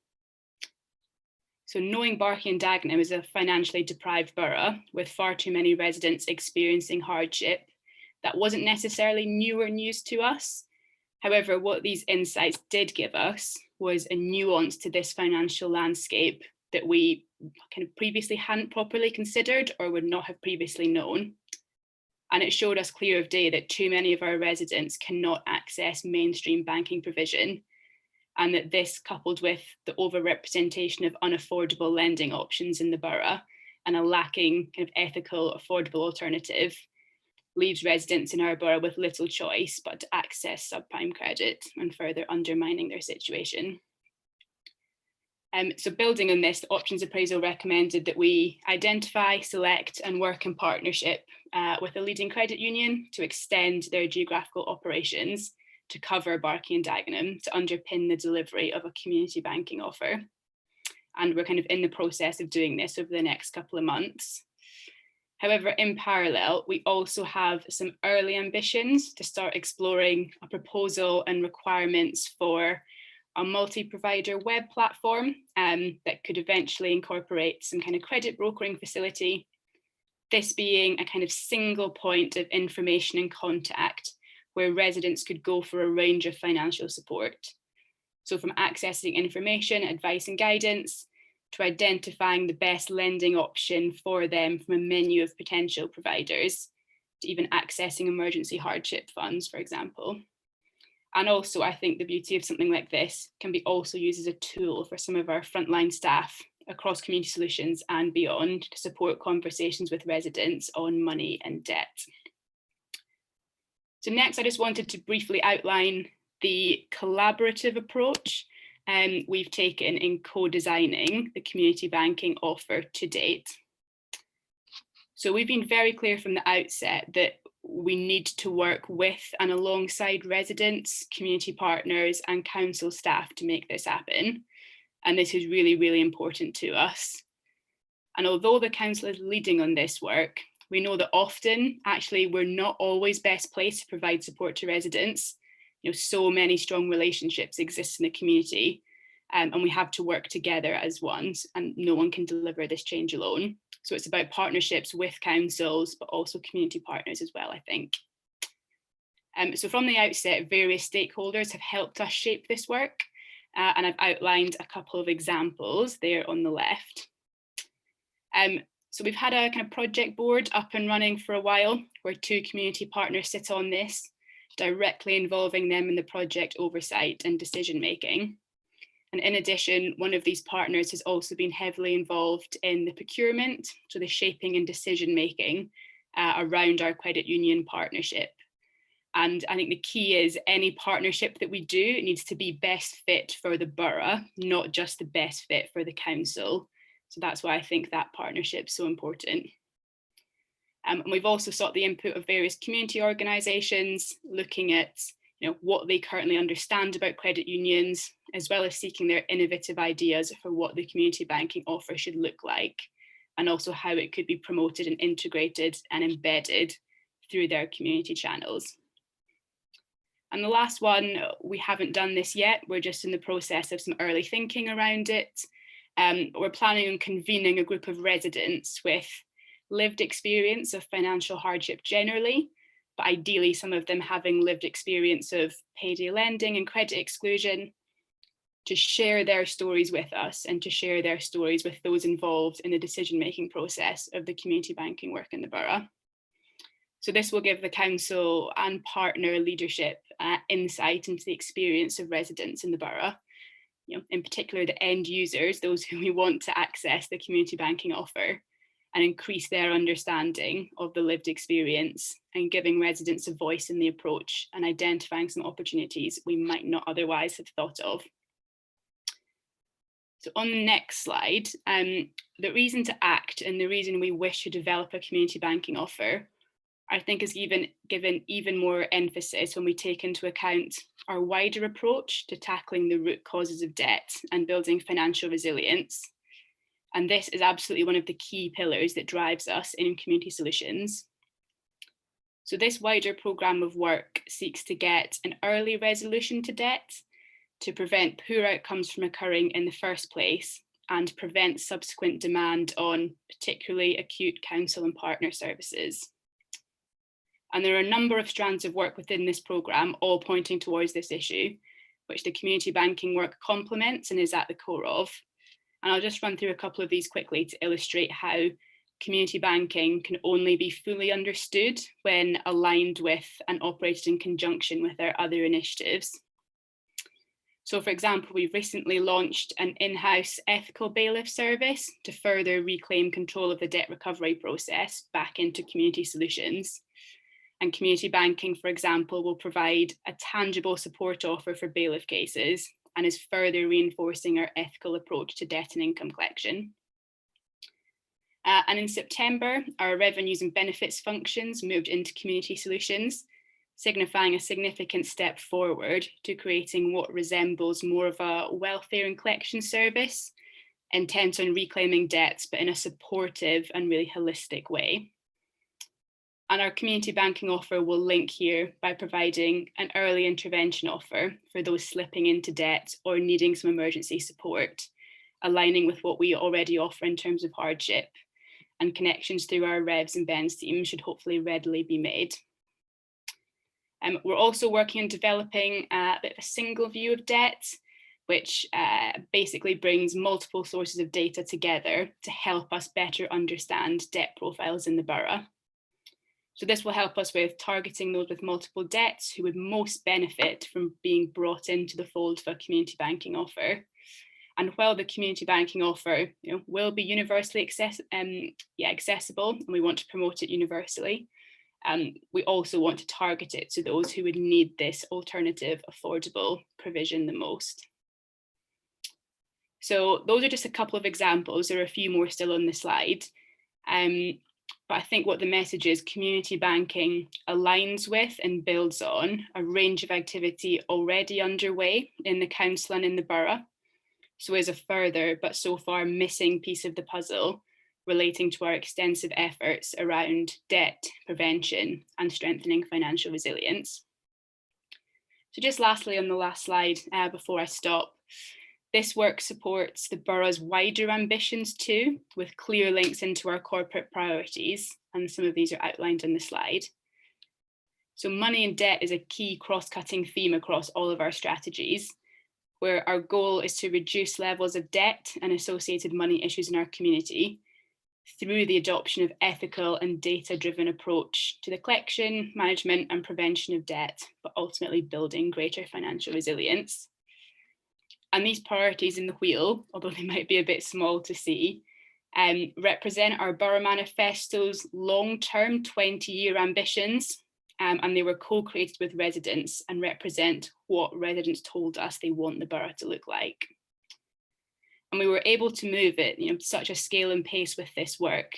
So knowing Barking and Dagenham is a financially deprived borough with far too many residents experiencing hardship, that wasn't necessarily new or news to us. However, what these insights did give us was a nuance to this financial landscape that we kind of previously hadn't properly considered or would not have previously known. And it showed us clear of day that too many of our residents cannot access mainstream banking provision, and that this, coupled with the overrepresentation of unaffordable lending options in the borough and a lacking kind of ethical, affordable alternative, leaves residents in our borough with little choice but to access subprime credit and further undermining their situation. So building on this, the options appraisal recommended that we identify, select and work in partnership with a leading credit union to extend their geographical operations to cover Barking and Dagenham to underpin the delivery of a community banking offer. And we're kind of in the process of doing this over the next couple of months. However, in parallel, we also have some early ambitions to start exploring a proposal and requirements for a multi-provider web platform that could eventually incorporate some kind of credit brokering facility. This being a kind of single point of information and contact where residents could go for a range of financial support. So from accessing information, advice and guidance, to identifying the best lending option for them from a menu of potential providers, to even accessing emergency hardship funds, for example. And also, I think the beauty of something like this can be also used as a tool for some of our frontline staff across community solutions and beyond to support conversations with residents on money and debt. So next, I just wanted to briefly outline the collaborative approach we've taken in co-designing the community banking offer to date. So we've been very clear from the outset that we need to work with and alongside residents, community partners and council staff to make this happen. And this is really, really important to us. And although the council is leading on this work, we know that often, actually, we're not always best placed to provide support to residents. You know, so many strong relationships exist in the community. and we have to work together as ones, and no one can deliver this change alone. So it's about partnerships with councils, but also community partners as well, I think. So from the outset, various stakeholders have helped us shape this work, and I've outlined a couple of examples there on the left. So we've had a kind of project board up and running for a while, where 2 community partners sit on this, directly involving them in the project oversight and decision making. And in addition, one of these partners has also been heavily involved in the procurement, so the shaping and decision making around our credit union partnership. And I think the key is any partnership that we do needs to be best fit for the borough, not just the best fit for the council. So that's why I think that partnership is so important. And we've also sought the input of various community organisations, looking at what they currently understand about credit unions, as well as seeking their innovative ideas for what the community banking offer should look like, and also how it could be promoted and integrated and embedded through their community channels. And the last one, we haven't done this yet. We're just in the process of some early thinking around it. We're planning on convening a group of residents with lived experience of financial hardship generally, but ideally some of them having lived experience of payday lending and credit exclusion, to share their stories with us and to share their stories with those involved in the decision-making process of the community banking work in the borough. So this will give the council and partner leadership insight into the experience of residents in the borough, in particular the end users, those who we want to access the community banking offer, and increase their understanding of the lived experience, and giving residents a voice in the approach and identifying some opportunities we might not otherwise have thought of. So on the next slide, the reason to act and the reason we wish to develop a community banking offer, I think, is given even more emphasis when we take into account our wider approach to tackling the root causes of debt and building financial resilience. And this is absolutely one of the key pillars that drives us in community solutions. So this wider programme of work seeks to get an early resolution to debt, to prevent poor outcomes from occurring in the first place, and prevent subsequent demand on particularly acute council and partner services. And there are a number of strands of work within this programme, all pointing towards this issue, which the community banking work complements and is at the core of. And I'll just run through a couple of these quickly to illustrate how community banking can only be fully understood when aligned with and operated in conjunction with our other initiatives. So for example, we've recently launched an in-house ethical bailiff service to further reclaim control of the debt recovery process back into community solutions. And community banking, for example, will provide a tangible support offer for bailiff cases and is further reinforcing our ethical approach to debt and income collection. And in September, our revenues and benefits functions moved into community solutions, signifying a significant step forward to creating what resembles more of a welfare and collection service, intent on reclaiming debts, but in a supportive and really holistic way. And our community banking offer will link here by providing an early intervention offer for those slipping into debt or needing some emergency support, aligning with what we already offer in terms of hardship, and connections through our Revs and Bens team should hopefully readily be made. We're also working on developing a bit of a single view of debt, which basically brings multiple sources of data together to help us better understand debt profiles in the borough. So this will help us with targeting those with multiple debts who would most benefit from being brought into the fold of a community banking offer. And while the community banking offer will be universally accessible, and we want to promote it universally, we also want to target it to those who would need this alternative, affordable provision the most. So those are just a couple of examples. There are a few more still on the slide. But I think what the message is, community banking aligns with and builds on a range of activity already underway in the council and in the borough. So is a further, but so far missing piece of the puzzle relating to our extensive efforts around debt prevention and strengthening financial resilience. So just lastly on the last slide before I stop, This work supports the borough's wider ambitions too, with clear links into our corporate priorities, and some of these are outlined in the slide. So money and debt is a key cross-cutting theme across all of our strategies, where our goal is to reduce levels of debt and associated money issues in our community through the adoption of ethical and data-driven approach to the collection, management and prevention of debt, but ultimately building greater financial resilience. And these priorities in the wheel, although they might be a bit small to see, represent our Borough Manifesto's long-term 20-year ambitions, and they were co-created with residents and represent what residents told us they want the borough to look like. And we were able to move it, such a scale and pace with this work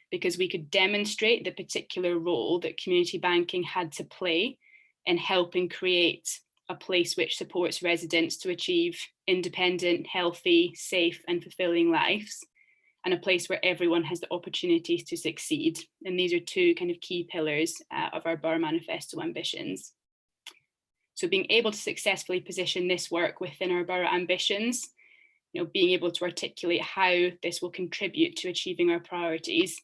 because we could demonstrate the particular role that community banking had to play in helping create a place which supports residents to achieve independent, healthy, safe and fulfilling lives, and a place where everyone has the opportunities to succeed. And these are two kind of key pillars of our Borough Manifesto ambitions. So being able to successfully position this work within our borough ambitions, being able to articulate how this will contribute to achieving our priorities,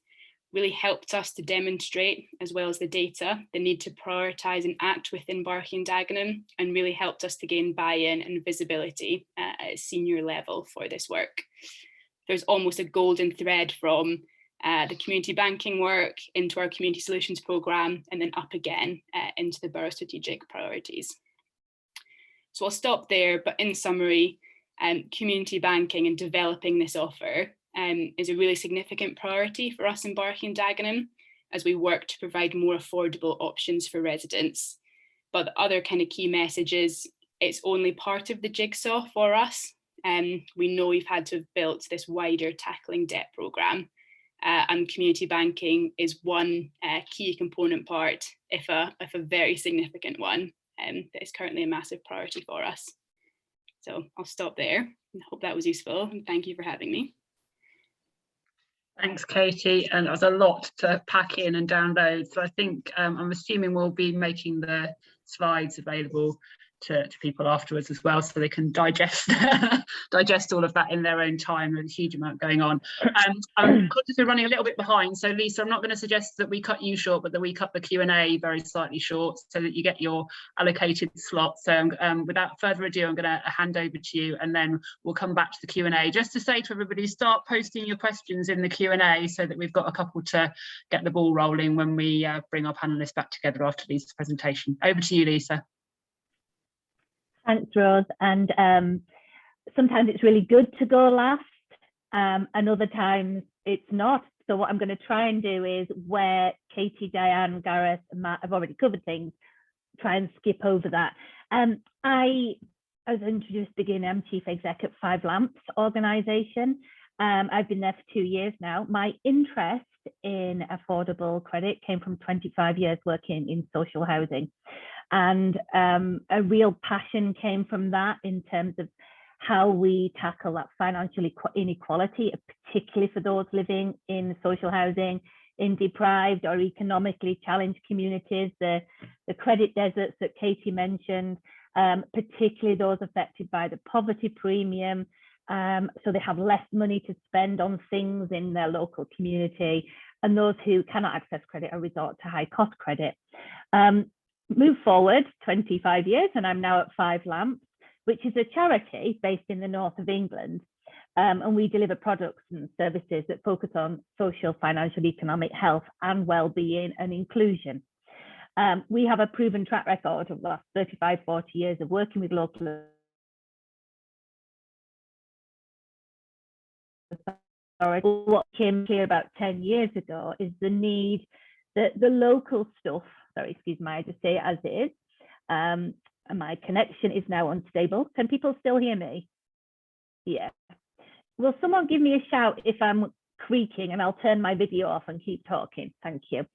really helped us to demonstrate, as well as the data, the need to prioritise and act within Barking and Dagenham, and really helped us to gain buy-in and visibility at a senior level for this work. There's almost a golden thread from the community banking work into our community solutions programme, and then up again into the borough strategic priorities. So I'll stop there, but in summary, community banking and developing this offer is a really significant priority for us in Barking and Dagenham as we work to provide more affordable options for residents. But the other kind of key message is it's only part of the jigsaw for us. We know we've had to have built this wider tackling debt programme, and community banking is one key component part, if a very significant one, that is currently a massive priority for us. So I'll stop there. I hope that was useful, and thank you for having me. Thanks, Katie. And there's a lot to pack in and download. So I think I'm assuming we'll be making the slides available to people afterwards as well, so they can digest digest all of that in their own time. There's a huge amount going on. I'm conscious we're running a little bit behind, so Lisa, I'm not going to suggest that we cut you short, but that we cut the Q&A very slightly short so that you get your allocated slot. So without further ado, I'm going to hand over to you, and then we'll come back to the Q&A. Just to say to everybody, start posting your questions in the Q&A so that we've got a couple to get the ball rolling when we bring our panellists back together after Lisa's presentation. Over to you, Lisa. Thanks, Rose. And sometimes it's really good to go last, and other times it's not. So what I'm going to try and do is, where Katie, Diane, Gareth and Matt have already covered things, try and skip over that. I was introduced beginning, I'm Chief Exec at 5 Lamps organisation. I've been there for 2 years now. My interest in affordable credit came from 25 years working in social housing. And a real passion came from that in terms of how we tackle that financial inequality, particularly for those living in social housing, in deprived or economically challenged communities, the credit deserts that Katie mentioned, particularly those affected by the poverty premium. So they have less money to spend on things in their local community, and those who cannot access credit or resort to high cost credit. Move forward 25 years, and I'm now at 5 Lamps, which is a charity based in the north of England. And we deliver products and services that focus on social, financial, economic health and well-being and inclusion. We have a proven track record of the last 35, 40 years of working with local authorities. What came clear about 10 years ago is the need that the local stuff, sorry, excuse me, I just say it as it is. And my connection is now unstable. Can people still hear me? Yeah. Will someone give me a shout if I'm creaking, and I'll turn my video off and keep talking. Thank you.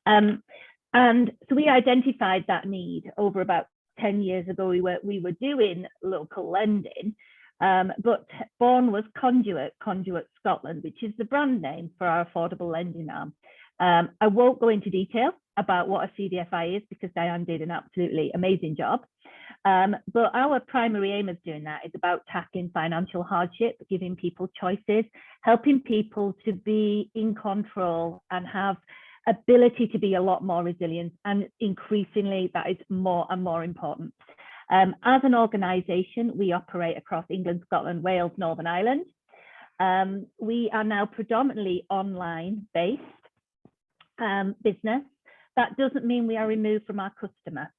And so we identified that need over about 10 years ago. We were doing local lending, but born was Conduit Scotland, which is the brand name for our affordable lending arm. I won't go into detail about what a CDFI is because Diane did an absolutely amazing job. But our primary aim of doing that is about tackling financial hardship, giving people choices, helping people to be in control and have ability to be a lot more resilient. And increasingly, that is more and more important. As an organisation, we operate across England, Scotland, Wales, Northern Ireland. We are now predominantly online based business. That doesn't mean we are removed from our customer.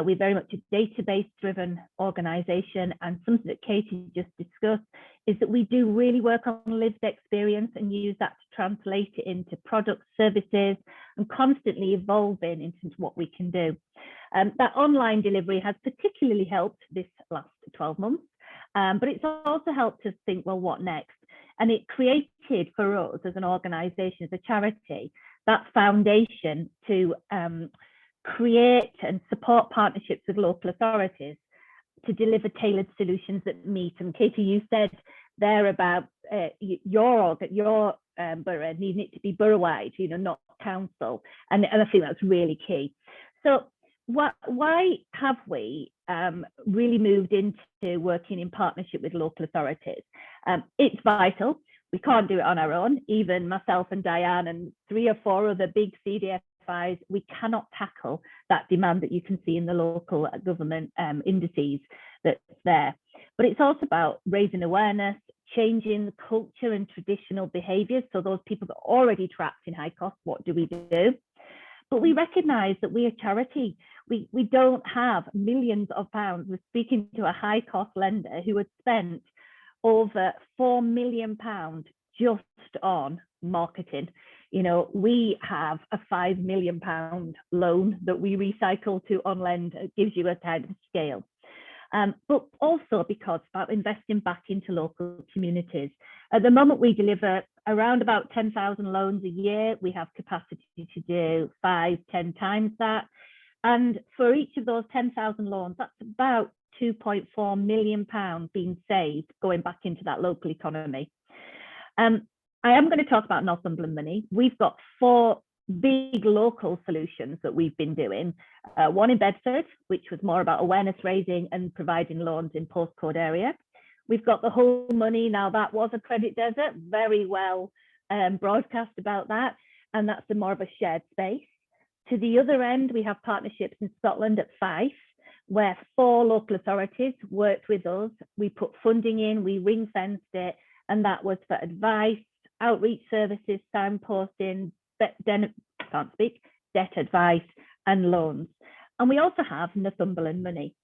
We're very much a database driven organisation, and something that Katy just discussed is that we do really work on lived experience and use that to translate it into products, services, and constantly evolving into what we can do. That online delivery has particularly helped this last 12 months, but it's also helped us think, well, what next? And it created for us as an organisation, as a charity, that foundation to create and support partnerships with local authorities to deliver tailored solutions that meet. And Katy, you said there about your borough needing it to be borough-wide, you know, not council. And I think that's really key. So why have we really moved into working in partnership with local authorities? It's vital. We can't do it on our own. Even myself and Diane and 3 or 4 other big CDFIs, we cannot tackle that demand that you can see in the local government indices that's there. But it's also about raising awareness, changing the culture and traditional behaviours. So those people that are already trapped in high costs, what do we do? But we recognise that we're a charity. We don't have millions of pounds. We're speaking to a high cost lender who had spent over £4 million just on marketing. You know, we have a £5 million loan that we recycle to on lend. It gives you a kind of scale. But also because about investing back into local communities. At the moment, we deliver around about 10,000 loans a year. We have capacity to do 5-10 times that. And for each of those 10,000 loans, that's about £2.4 million being saved, going back into that local economy. I am going to talk about Northumberland Money. We've got 4 big local solutions that we've been doing. One in Bedford, which was more about awareness raising and providing loans in postcode area. We've got the Whole Money. Now that was a credit desert, very well broadcast about that. And that's more of a shared space. To the other end, we have partnerships in Scotland at Fife, where 4 local authorities worked with us. We put funding in, we ring fenced it, and that was for advice, outreach services, signposting, debt advice and loans. And we also have Northumberland Money.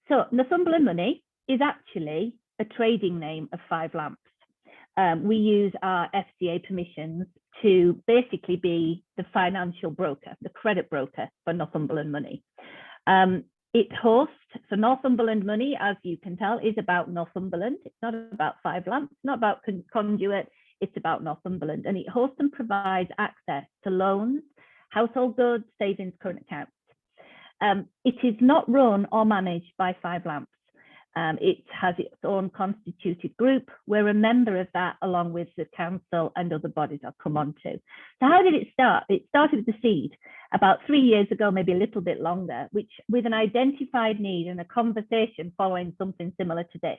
So Northumberland Money is actually a trading name of 5 Lamps. We use our FCA permissions to basically be the financial broker, the credit broker for Northumberland Money. It hosts, so Northumberland Money, as you can tell, is about Northumberland. It's not about 5 Lamps, it's not about Conduit, it's about Northumberland. And it hosts and provides access to loans, household goods, savings, current accounts. It is not run or managed by 5 Lamps. It has its own constituted group. We're a member of that along with the council and other bodies I'll come on to. So how did it start? It started with the seed about 3 years ago, maybe a little bit longer, which with an identified need and a conversation following something similar to this.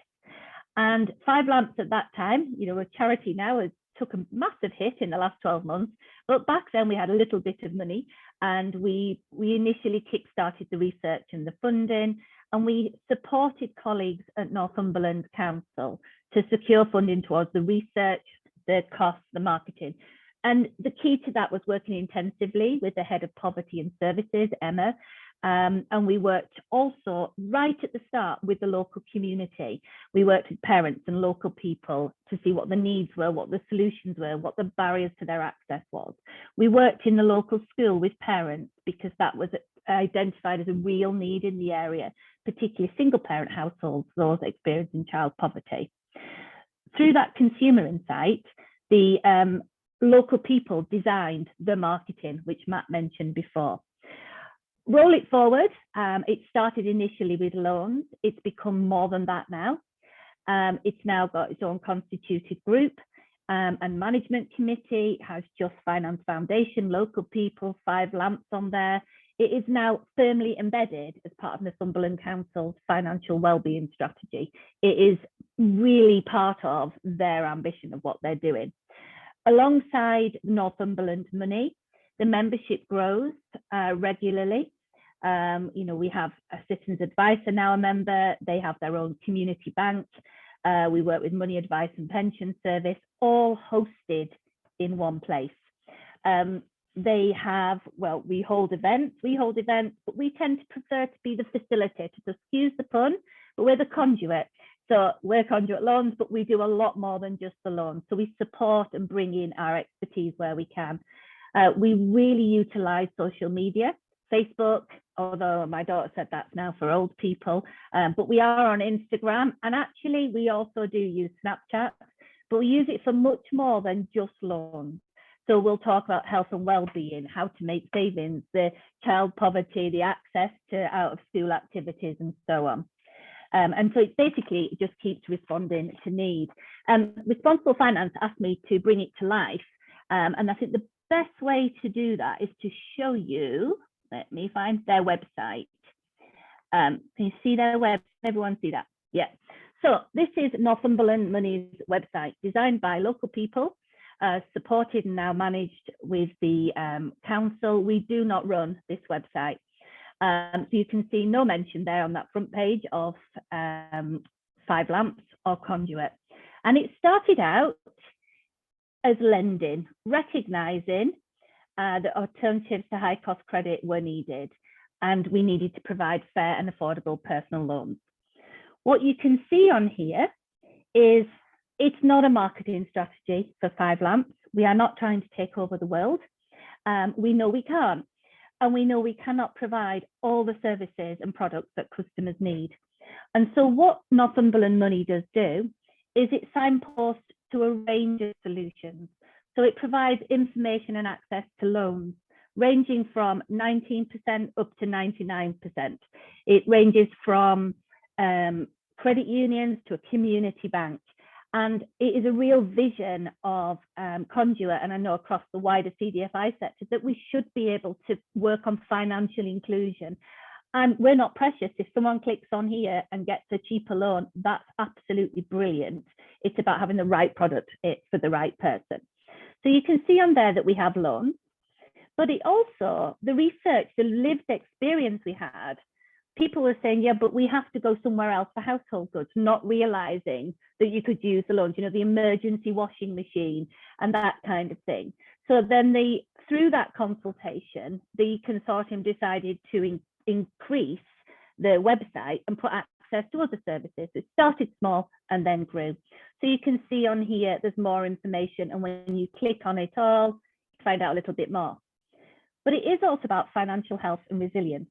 And 5 Lamps at that time, you know, a charity now, has took a massive hit in the last 12 months, but back then we had a little bit of money, and we initially kick-started the research and the funding, and we supported colleagues at Northumberland Council to secure funding towards the research, the costs, the marketing. And the key to that was working intensively with the head of poverty and services, Emma, and we worked also right at the start with the local community. We worked with parents and local people to see what the needs were, what the solutions were, what the barriers to their access was. We worked in the local school with parents because that was identified as a real need in the area, particularly single parent households, those experiencing child poverty. Through that consumer insight, the local people designed the marketing, which Matt mentioned before. Roll it forward, it started initially with loans. It's become more than that now. It's now got its own constituted group and management committee, has Just Finance Foundation, local people, 5 Lamps on there. it is now firmly embedded as part of Northumberland Council's financial wellbeing strategy. It is really part of their ambition of what they're doing. Alongside Northumberland Money, the membership grows regularly. We have a citizens advisor now a member. They have their own community bank. We work with Money Advice and Pension Service, all hosted in one place. They have, well, we hold events, but we tend to prefer to be the facilitator. So excuse the pun, but we're the conduit. So we're conduit loans, but we do a lot more than just the loans. So we support and bring in our expertise where we can. We really utilize social media, Facebook, although my daughter said that's now for old people, but we are on Instagram, and actually we also do use Snapchat, but we use it for much more than just loans. So we'll talk about health and well-being, how to make savings, the child poverty, the access to out-of-school activities, and so on. And so it basically just keeps responding to need. Responsible Finance asked me to bring it to life, and I think the best way to do that is to show you, let me find their website. Can you see their web? Everyone see that? Yeah. So this is Northumberland Money's website, designed by local people, supported and now managed with the council. We do not run this website. So you can see no mention there on that front page of 5 Lamps or Conduit. And it started out as lending, recognising that alternatives to high cost credit were needed, and we needed to provide fair and affordable personal loans. What you can see on here is it's not a marketing strategy for 5 Lamps. We are not trying to take over the world. We know we can't, and we know we cannot provide all the services and products that customers need. And so what Northumberland Money does do is it signposts to a range of solutions. So it provides information and access to loans ranging from 19% up to 99%. It ranges from credit unions to a community bank. And it is a real vision of Conduit, and I know across the wider CDFI sector, that we should be able to work on financial inclusion. And we're not precious. If someone clicks on here and gets a cheaper loan, that's absolutely brilliant. It's about having the right product for the right person. So you can see on there that we have loans, but it also, the research, the lived experience we had, people were saying, yeah, but we have to go somewhere else for household goods, not realizing that you could use the loans, the emergency washing machine and that kind of thing. So then through that consultation, the consortium decided to increase the website and put access to other services. It started small and then grew. So you can see on here, there's more information. And when you click on it all, you find out a little bit more. But it is also about financial health and resilience.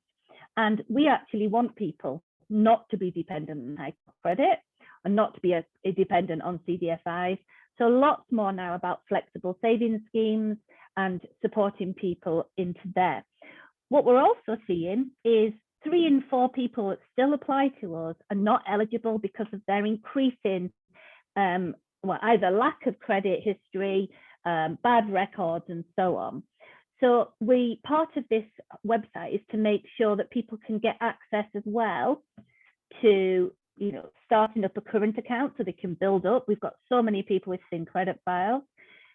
And we actually want people not to be dependent on high credit and not to be dependent on CDFIs. So lots more now about flexible savings schemes and supporting people into there. What we're also seeing is 3 in 4 people that still apply to us are not eligible because of their increasing, either lack of credit history, bad records, and so on. So part of this website is to make sure that people can get access as well to, starting up a current account so they can build up. We've got so many people with thin credit files,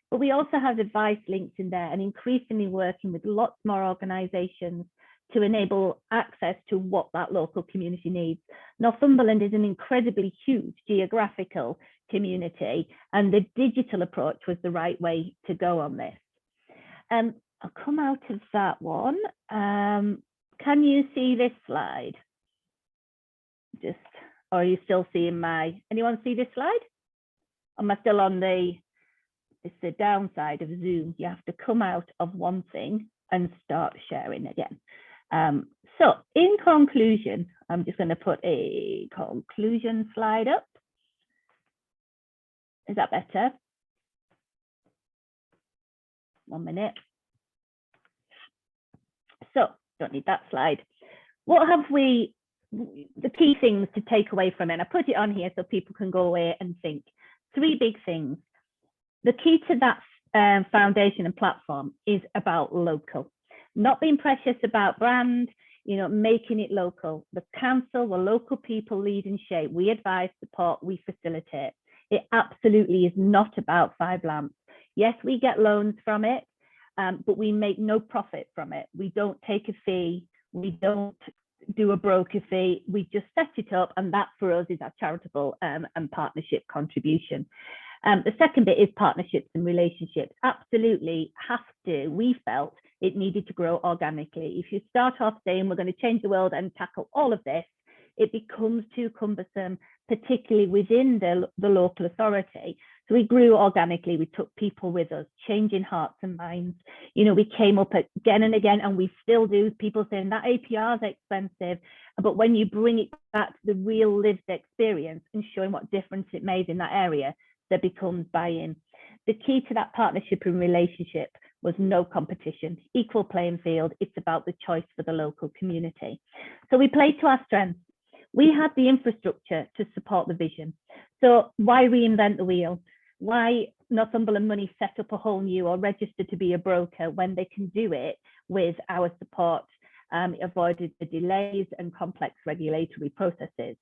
but we also have advice links in there, and increasingly working with lots more organisations to enable access to what that local community needs. Northumberland is an incredibly huge geographical community, and the digital approach was the right way to go on this. I'll come out of that one. Can you see this slide? Or are you still seeing anyone see this slide? Am I still on it's the downside of Zoom. You have to come out of one thing and start sharing again. So in conclusion, I'm just going to put a conclusion slide up. Is that better? 1 minute. So don't need that slide. What have the key things to take away from it? I put it on here so people can go away and think. 3 big things. The key to that foundation and platform is about local. not being precious about brand, you know, making it local. The council, the local people lead and shape. We advise, support, we facilitate. It absolutely is not about 5 lamps. Yes, we get loans from it, but we make no profit from it. We don't take a fee. We don't do a broker fee. We just set it up, and that for us is our charitable and partnership contribution. The second bit is partnerships and relationships. Absolutely have to. We felt it needed to grow organically. If you start off saying we're going to change the world and tackle all of this, it becomes too cumbersome, particularly within the local authority. So we grew organically. We took people with us, changing hearts and minds. You know, we came up again and again, and we still do. People saying that APR is expensive, but when you bring it back to the real lived experience and showing what difference it made in that area, there becomes buy-in. The key to that partnership and relationship was no competition, equal playing field. It's about the choice for the local community. So we played to our strengths. We had the infrastructure to support the vision. So why reinvent the wheel? Why Northumberland Money set up a whole new or register to be a broker when they can do it with our support? It avoided the delays and complex regulatory processes.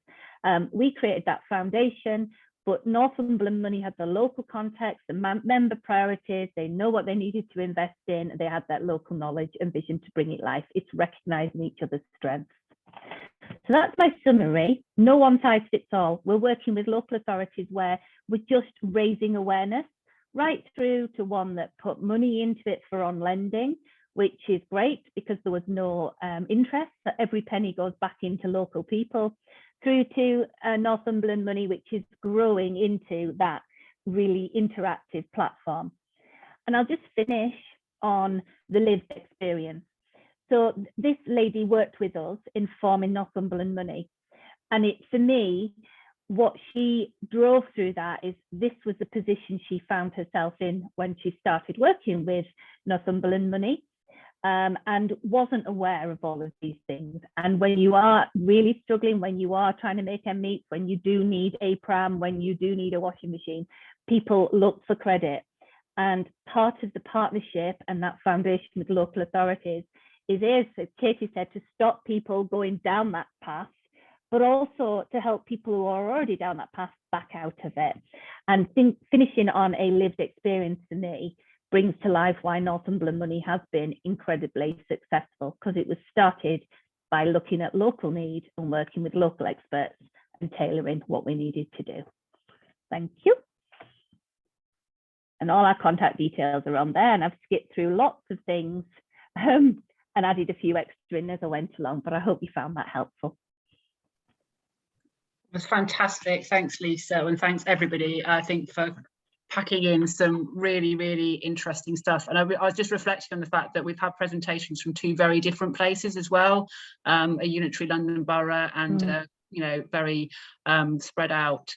We created that foundation, but Northumberland Money had the local context, the member priorities. They know what they needed to invest in. They had that local knowledge and vision to bring it life. It's recognizing each other's strengths. So that's my summary. No one size fits all. We're working with local authorities where we're just raising awareness, right through to one that put money into it for on lending, which is great because there was no interest. So every penny goes back into local people, through to Northumberland Money, which is growing into that really interactive platform. And I'll just finish on the lived experience. So this lady worked with us in forming Northumberland Money. And it, for me, what she drove through that is this was the position she found herself in when she started working with Northumberland Money, and wasn't aware of all of these things. And when you are really struggling, when you are trying to make ends meet, when you do need a pram, when you do need a washing machine, people look for credit. And part of the partnership and that foundation with local authorities is, as Katy said, to stop people going down that path, but also to help people who are already down that path back out of it. And finishing on a lived experience for me brings to life why Northumberland Money has been incredibly successful, because it was started by looking at local need and working with local experts and tailoring what we needed to do. Thank you. And all our contact details are on there, and I've skipped through lots of things and added a few extra in as I went along, but I hope you found that helpful. It was fantastic. Thanks, Lisa, and thanks everybody, I think, for packing in some really, really interesting stuff. And I was just reflecting on the fact that we've had presentations from 2 very different places as well, a unitary London borough and you know, very spread out,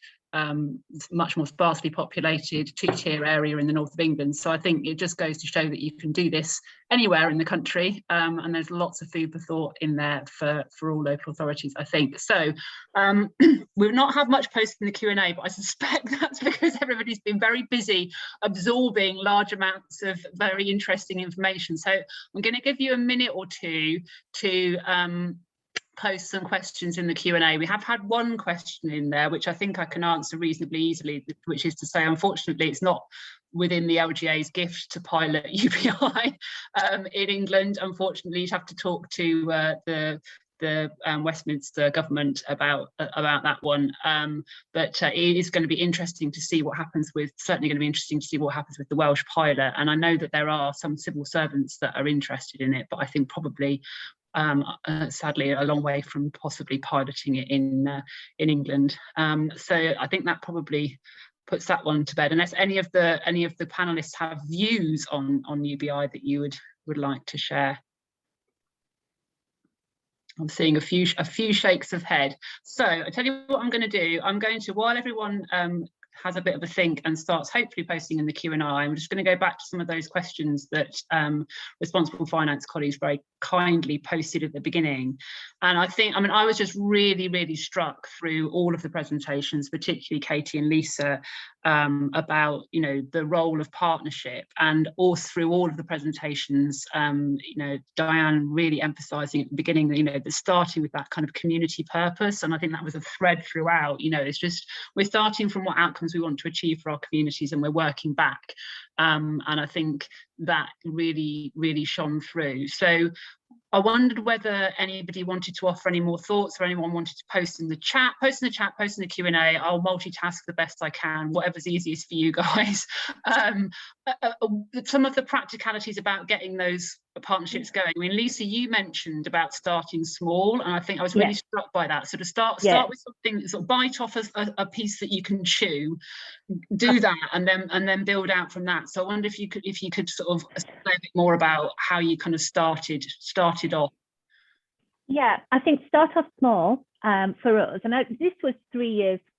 much more sparsely populated 2-tier area in the north of England. So I think it just goes to show that you can do this anywhere in the country, and there's lots of food for thought in there for all local authorities, I think. So we've not had much posted in the Q&A, but I suspect that's because everybody's been very busy absorbing large amounts of very interesting information. So I'm going to give you a minute or two to post some questions in the Q&A. We have had one question in there which I think I can answer reasonably easily, which is to say, unfortunately, it's not within the LGA's gift to pilot UBI in England. Unfortunately, you'd have to talk to the Westminster government about that one, but it is going to be interesting to see what happens with, certainly going to be interesting to see what happens with the Welsh pilot. And I know that there are some civil servants that are interested in it, but I think probably sadly a long way from possibly piloting it in England. So I think that probably puts that one to bed, unless any of the panelists have views on UBI that you would like to share. I'm seeing a few shakes of head. So I tell you what I'm going to do. I'm going to, while everyone has a bit of a think and starts hopefully posting in the Q&A, I'm just going to go back to some of those questions that Responsible Finance colleagues very kindly posted at the beginning. And I think, I mean, I was just really, really struck through all of the presentations, particularly Katy and Lisa, about, you know, the role of partnership, and all through all of the presentations, you know, Diane really emphasising at the beginning, you know, that starting with that kind of community purpose, and I think that was a thread throughout. You know, it's just, we're starting from what outcomes we want to achieve for our communities, and we're working back, and I think that really shone through. So I wondered whether anybody wanted to offer any more thoughts, or anyone wanted to post in the chat, post in the Q&A. I'll multitask the best I can, whatever's easiest for you guys. Some of the practicalities about getting those partnerships going. I mean, Lisa, you mentioned about starting small, and I think I was really struck by that. Sort of start with something, sort of bite off a piece that you can chew, do that, and then build out from that. So I wonder if you could sort of say a bit more about how you kind of started off. Yeah, I think start off small for us, and this was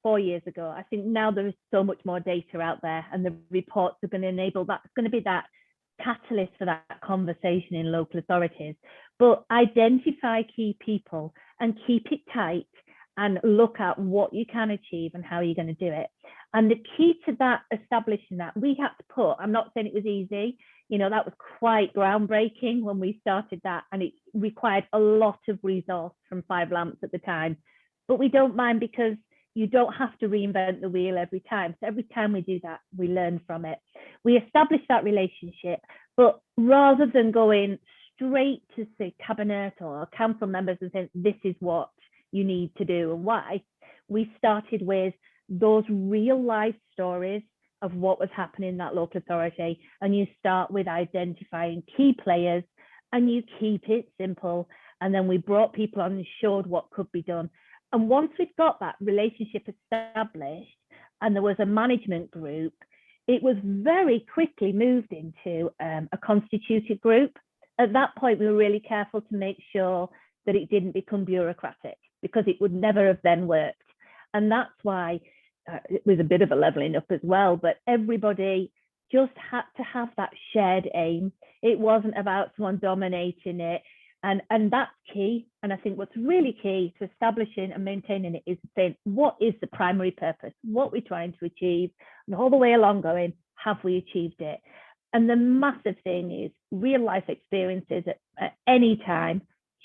4 years ago. I think now there is so much more data out there, and the reports are going to enable that. It's going to be that catalyst for that conversation in local authorities. But identify key people and keep it tight, and look at what you can achieve and how you're going to do it. And the key to that, establishing that, we had to put, I'm not saying it was easy, you know, that was quite groundbreaking when we started that, and it required a lot of resource from 5 Lamps at the time. But we don't mind, because you don't have to reinvent the wheel every time. So every time we do that, we learn from it. We establish that relationship, but rather than going straight to say cabinet or council members and saying, this is what you need to do and why, we started with those real life stories of what was happening in that local authority. And you start with identifying key players, and you keep it simple. And then we brought people on and showed what could be done. And once we've got that relationship established, and there was a management group, it was very quickly moved into a constituted group. At that point, we were really careful to make sure that it didn't become bureaucratic, because it would never have then worked. And that's why it was a bit of a leveling up as well, but everybody just had to have that shared aim. It wasn't about someone dominating it. And that's key. And I think what's really key to establishing and maintaining it is saying, what is the primary purpose? What we're trying to achieve? And all the way along going, have we achieved it? And the massive thing is real life experiences at any time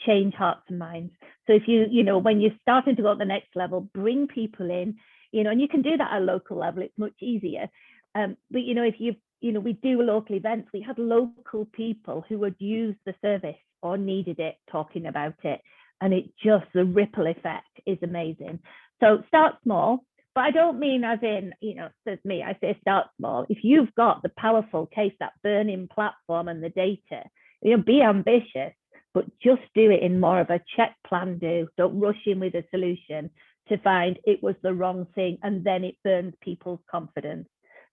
change hearts and minds. So if you know, when you're starting to go to the next level, bring people in, you know, and you can do that at a local level, it's much easier. But, you know, if we do local events, we had local people who would use the service or needed it talking about it. And it just, the ripple effect is amazing. So start small, but I don't mean as in, you know, says me, I say start small. If you've got the powerful case, that burning platform and the data, you know, be ambitious, but just do it in more of a check, plan, do. Don't rush in with a solution to find it was the wrong thing, and then it burns people's confidence.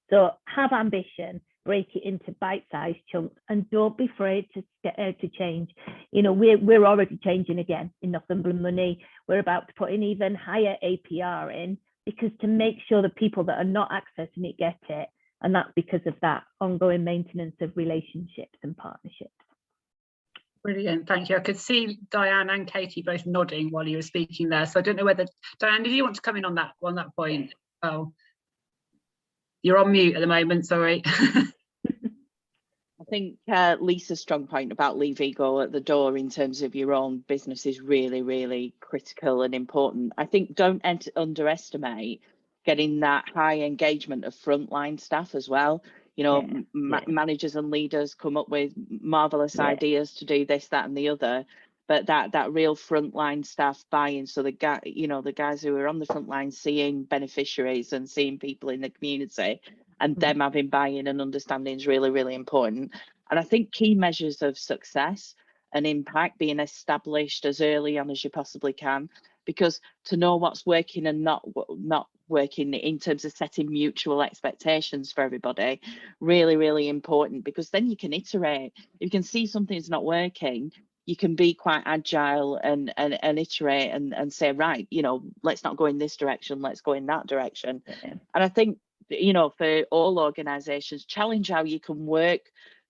So have ambition, break it into bite-sized chunks, and don't be afraid to change. You know, we're already changing again in Northumberland Money. We're about to put in even higher APR in, because to make sure the people that are not accessing it get it. And that's because of that ongoing maintenance of relationships and partnerships. Brilliant, thank you. I could see Diane and Katy both nodding while you were speaking there. So I don't know whether, Diane, did you want to come in on that point? Oh, you're on mute at the moment, sorry. I think Lisa's strong point about leave ego at the door in terms of your own business is really, really critical and important. I think don't underestimate getting that high engagement of frontline staff as well. You know, managers and leaders come up with marvelous ideas to do this, that, and the other, but that real frontline staff buy-in. So the guys who are on the front line seeing beneficiaries and seeing people in the community, and them having buy-in and understanding is really, really important. And I think key measures of success and impact being established as early on as you possibly can, because to know what's working and not working in terms of setting mutual expectations for everybody, really, really important, because then you can iterate. If you can see something's not working, you can be quite agile and iterate and say, right, you know, let's not go in this direction, let's go in that direction. And I think, you know, for all organizations, challenge how you can work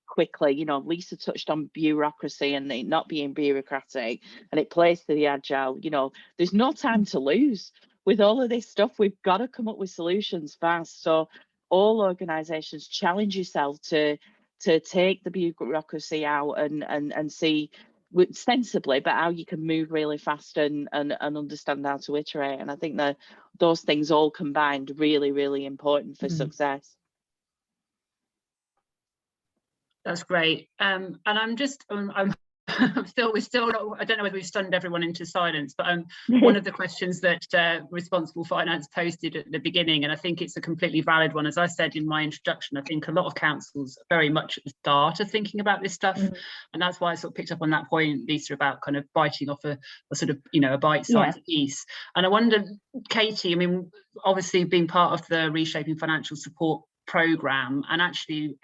quickly. You know, Lisa touched on bureaucracy and it not being bureaucratic, and it plays to the agile. You know, there's no time to lose with all of this stuff. We've got to come up with solutions fast. So all organisations, challenge yourself to take the bureaucracy out and see sensibly, but how you can move really fast and understand how to iterate. And I think that those things all combined really, really important for success. That's great. And I'm just, we're still not, I don't know whether we've stunned everyone into silence, but one of the questions that Responsible Finance posted at the beginning, and I think it's a completely valid one, as I said in my introduction, I think a lot of councils are very much at the start of thinking about this stuff. And that's why I sort of picked up on that point, Lisa, about kind of biting off a sort of, you know, a bite-sized piece. And I wonder, Katy, I mean, obviously being part of the Reshaping Financial Support programme, and actually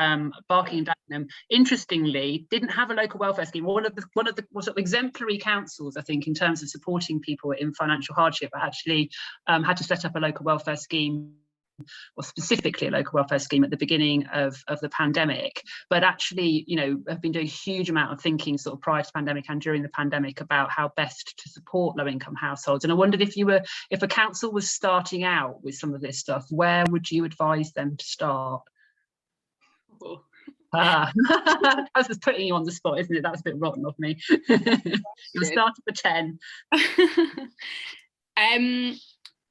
Barking and Dagenham, interestingly, didn't have a local welfare scheme. One of the sort of exemplary councils, I think, in terms of supporting people in financial hardship, actually had to set up a local welfare scheme, or specifically a local welfare scheme, at the beginning of the pandemic, but actually, you know, have been doing a huge amount of thinking sort of prior to the pandemic and during the pandemic about how best to support low-income households. And I wondered if a council was starting out with some of this stuff, where would you advise them to start? I was just putting you on the spot, isn't it? That's a bit rotten of me. You'll start at the 10.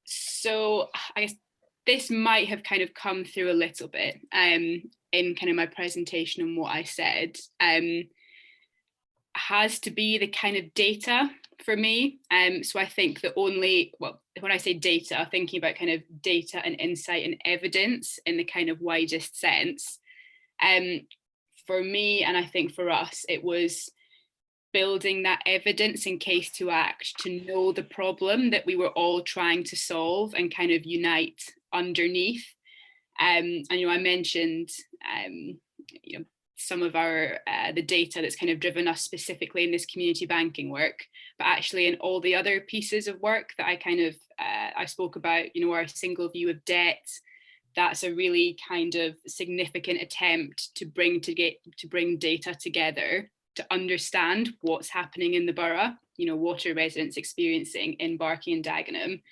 So I guess this might have kind of come through a little bit in kind of my presentation and what I said. Has to be the kind of data for me. So I think that when I say data, I'm thinking about kind of data and insight and evidence in the kind of widest sense. For me, and I think for us, it was building that evidence in case to act, to know the problem that we were all trying to solve and kind of unite underneath. And you know, I mentioned you know, some of our the data that's kind of driven us specifically in this community banking work, but actually in all the other pieces of work that I kind of I spoke about, you know, our single view of debt. That's a really kind of significant attempt to bring data together to understand what's happening in the borough, you know, what are residents experiencing in Barking and Dagenham.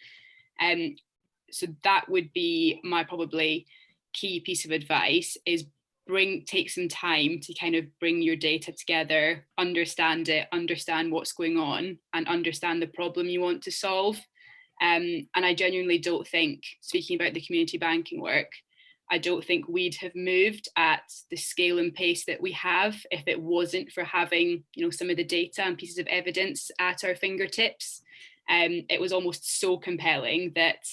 So that would be my probably key piece of advice, is take some time to kind of bring your data together, understand it, understand what's going on, and understand the problem you want to solve. And I genuinely don't think, speaking about the community banking work, I don't think we'd have moved at the scale and pace that we have if it wasn't for having, you know, some of the data and pieces of evidence at our fingertips. It was almost so compelling that,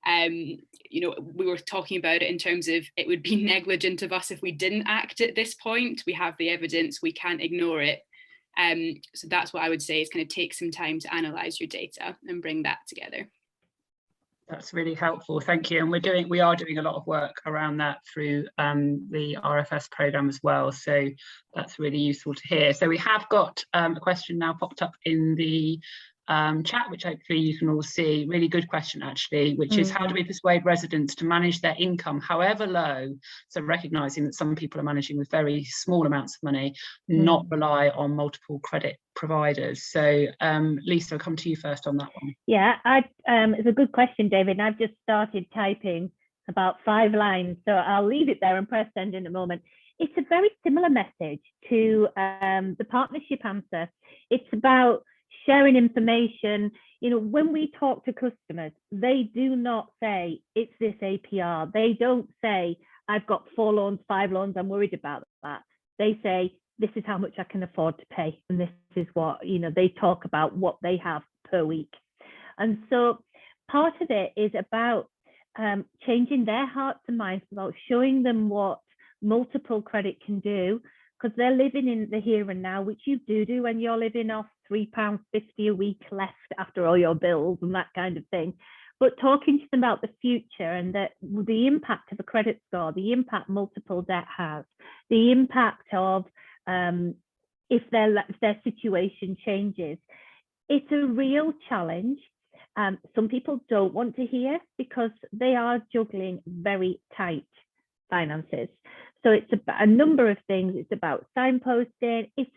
you know, we were talking about it in terms of it would be negligent of us if we didn't act at this point. We have the evidence, we can't ignore it. So that's what I would say, is kind of take some time to analyse your data and bring that together. That's really helpful, thank you. And we are doing a lot of work around that through the RFS programme as well. So that's really useful to hear. So we have got a question now popped up in the chat, which hopefully you can all see. Really good question, actually, which is, how do we persuade residents to manage their income, however low? So recognising that some people are managing with very small amounts of money, not rely on multiple credit providers. So Lisa, I'll come to you first on that one. Yeah, it's a good question, David. And I've just started typing about 5 lines, so I'll leave it there and press send in a moment. It's a very similar message to the partnership answer. It's about sharing information. You know, when we talk to customers, they do not say it's this APR. They don't say I've got 4 loans, 5 loans, I'm worried about that. They say this is how much I can afford to pay, and this is what, you know, they talk about what they have per week. And so part of it is about changing their hearts and minds, about showing them what multiple credit can do, because they're living in the here and now, which you do when you're living off £3.50 a week left after all your bills and that kind of thing. But talking to them about the future and that the impact of a credit score, the impact multiple debt has, the impact of if their situation changes. It's a real challenge. Some people don't want to hear because they are juggling very tight finances. So it's about a number of things. It's about signposting. It's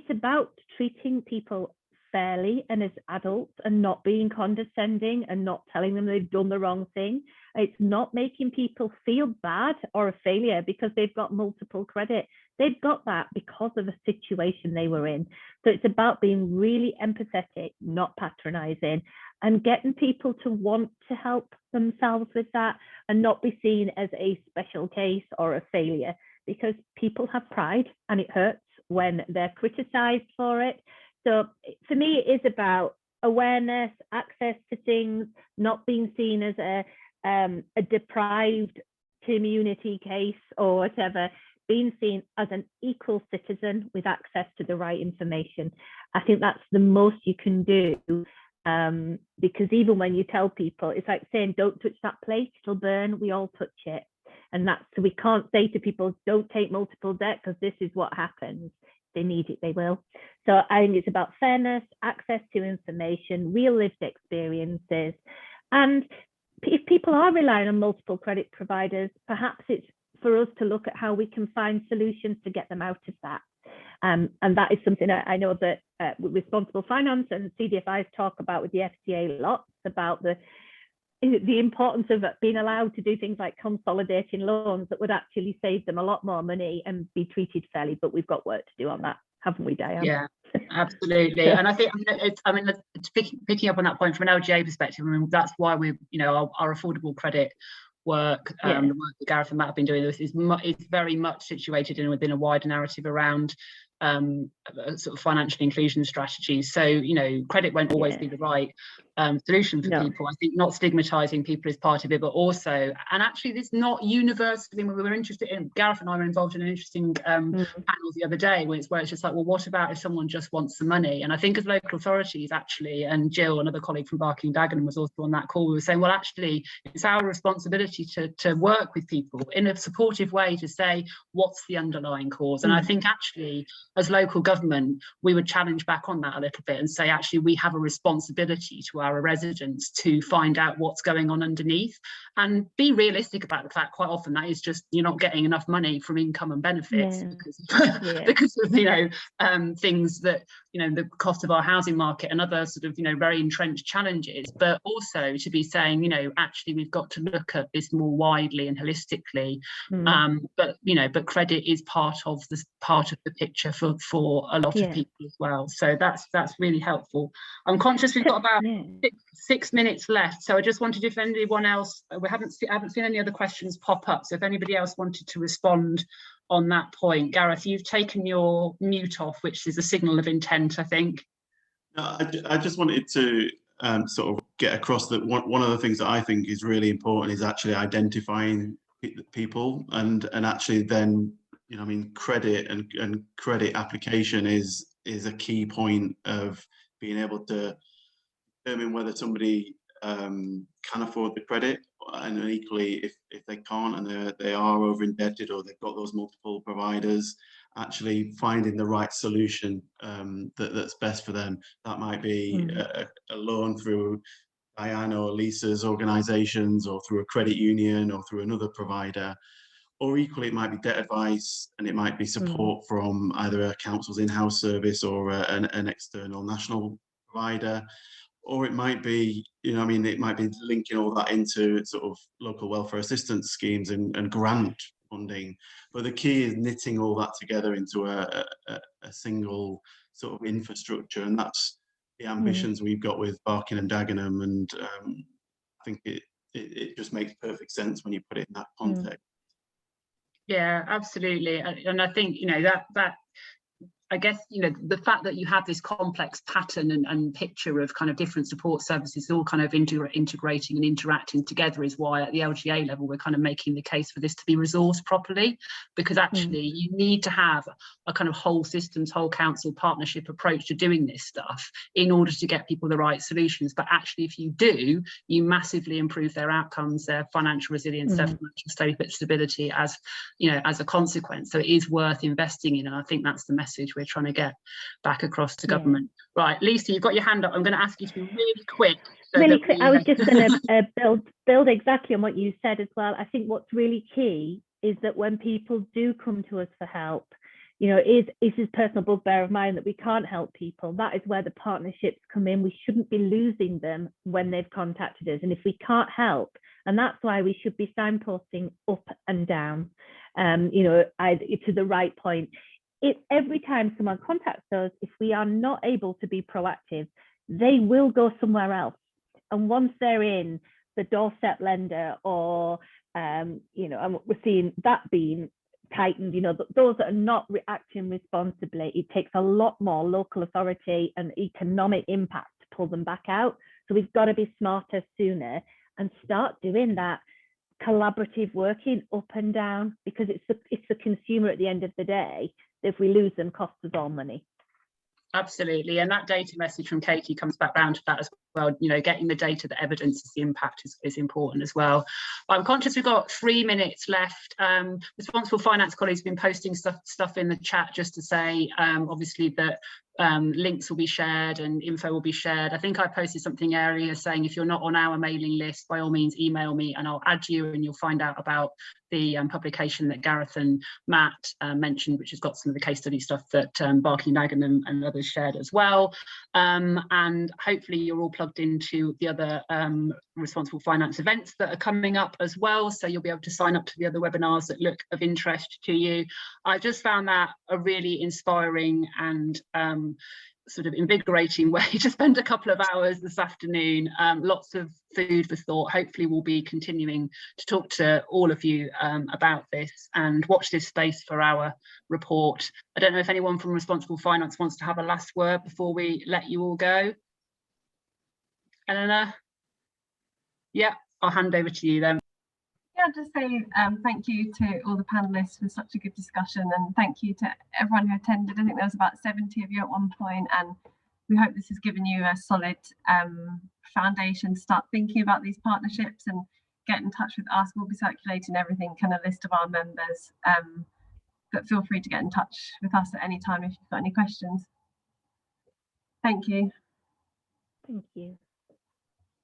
about treating people fairly and as adults, and not being condescending and not telling them they've done the wrong thing. It's not making people feel bad or a failure because they've got multiple credit. They've got that because of a situation they were in. So it's about being really empathetic, not patronizing, and getting people to want to help themselves with that and not be seen as a special case or a failure, because people have pride and it hurts when they're criticized for it. So for me, it is about awareness, access to things, not being seen as a deprived community case or whatever, being seen as an equal citizen with access to the right information. I think that's the most you can do, because even when you tell people, it's like saying, don't touch that plate, it'll burn, we all touch it. And that's, so we can't say to people, don't take multiple debt because this is what happens. If they need it, they will. So I think it's about fairness, access to information, real lived experiences. And if people are relying on multiple credit providers, perhaps it's for us to look at how we can find solutions to get them out of that. And that is something I know that responsible finance and CDFIs talk about with the FCA lots, about the importance of being allowed to do things like consolidating loans that would actually save them a lot more money and be treated fairly. But we've got work to do on that, haven't we, Diane? Yeah, absolutely. And I think it's picking up on that point from an LGA perspective. I mean, that's why we, our affordable credit work, the work that Gareth and Matt have been doing, this is very much situated within a wider narrative around sort of financial inclusion strategies. So, credit won't always be the right solution for people. I think not stigmatizing people is part of it, but also, and actually it's not universal. I mean, we were interested in, Gareth and I were involved in an interesting panel the other day where it's just like, well, what about if someone just wants the money? And I think as local authorities actually, and Jill, another colleague from Barking Dagenham, was also on that call, we were saying, well, actually it's our responsibility to work with people in a supportive way to say, what's the underlying cause? And I think actually as local government, we would challenge back on that a little bit and say, actually, we have a responsibility to our residents to find out what's going on underneath and be realistic about the fact quite often that is just you're not getting enough money from income and benefits because of things that the cost of our housing market and other sort of very entrenched challenges, but also to be saying actually we've got to look at this more widely and holistically, but credit is part of the picture for a lot of people as well. So that's really helpful. I'm conscious we've got about 6 minutes left, so I just wondered if anyone else, I haven't seen any other questions pop up, so if anybody else wanted to respond on that point. Gareth, you've taken your mute off, which is a signal of intent, I think. No, I just wanted to sort of get across that one of the things that I think is really important is actually identifying people and actually then credit and credit application is a key point of being able to determine whether somebody can afford the credit, and equally if they can't and they are over indebted or they've got those multiple providers, actually finding the right solution that's best for them. That might be a loan through Diane or Lisa's organisations, or through a credit union, or through another provider. Or equally, it might be debt advice, and it might be support from either a council's in-house service or an external national provider. Or it might be, it might be linking all that into sort of local welfare assistance schemes and grant funding. But the key is knitting all that together into a single sort of infrastructure, and that's the ambitions we've got with Barking and Dagenham. And I think it just makes perfect sense when you put it in that context. Yeah, absolutely. And I think that I guess the fact that you have this complex pattern and picture of kind of different support services all kind of integrating and interacting together is why at the LGA level we're kind of making the case for this to be resourced properly, because actually you need to have a kind of whole systems, whole council partnership approach to doing this stuff in order to get people the right solutions. But actually if you do, you massively improve their outcomes, their financial resilience, their financial stability as a consequence. So it is worth investing in, and I think that's the message we're trying to get back across to government. Right, Lisa, you've got your hand up. I'm going to ask you to be really quick. I was just going to build exactly on what you said as well. I think what's really key is that when people do come to us for help, you know, is this personal bugbear of mine that we can't help people. That is where the partnerships come in. We shouldn't be losing them when they've contacted us. And if we can't help, and that's why we should be signposting up and down, you know, to the right point. Every time someone contacts us, if we are not able to be proactive, they will go somewhere else. And once they're in the doorstep lender, or you know, and we're seeing that being tightened, you know, those that are not reacting responsibly, it takes a lot more local authority and economic impact to pull them back out. So we've got to be smarter sooner and start doing that collaborative working up and down, because it's the consumer at the end of the day. If we lose them, costs us all money. Absolutely, and that data message from Katy comes back round to that as well. You know, getting the data that evidences the impact is important as well. But I'm conscious we've got 3 minutes left. Responsible Finance colleagues have been posting stuff in the chat just to say, obviously, that links will be shared and info will be shared. I think I posted something earlier saying if you're not on our mailing list, by all means email me and I'll add you, and you'll find out about the publication that Gareth and Matt mentioned, which has got some of the case study stuff that Berkeley, Dagenham and others shared as well. And hopefully you're all plugged into the other responsible finance events that are coming up as well, so you'll be able to sign up to the other webinars that look of interest to you. I just found that a really inspiring and sort of invigorating way to spend a couple of hours this afternoon. Lots of food for thought. Hopefully we'll be continuing to talk to all of you about this, and watch this space for our report. I don't know if anyone from Responsible Finance wants to have a last word before we let you all go. Eleanor? Yeah, I'll hand over to you then. Yeah, I'll just say thank you to all the panelists for such a good discussion, and thank you to everyone who attended. I think there was about 70 of you at one point, and we hope this has given you a solid foundation to start thinking about these partnerships, and get in touch with us. We'll be circulating everything, kind of list of our members, but feel free to get in touch with us at any time if you've got any questions. Thank you. Thank you.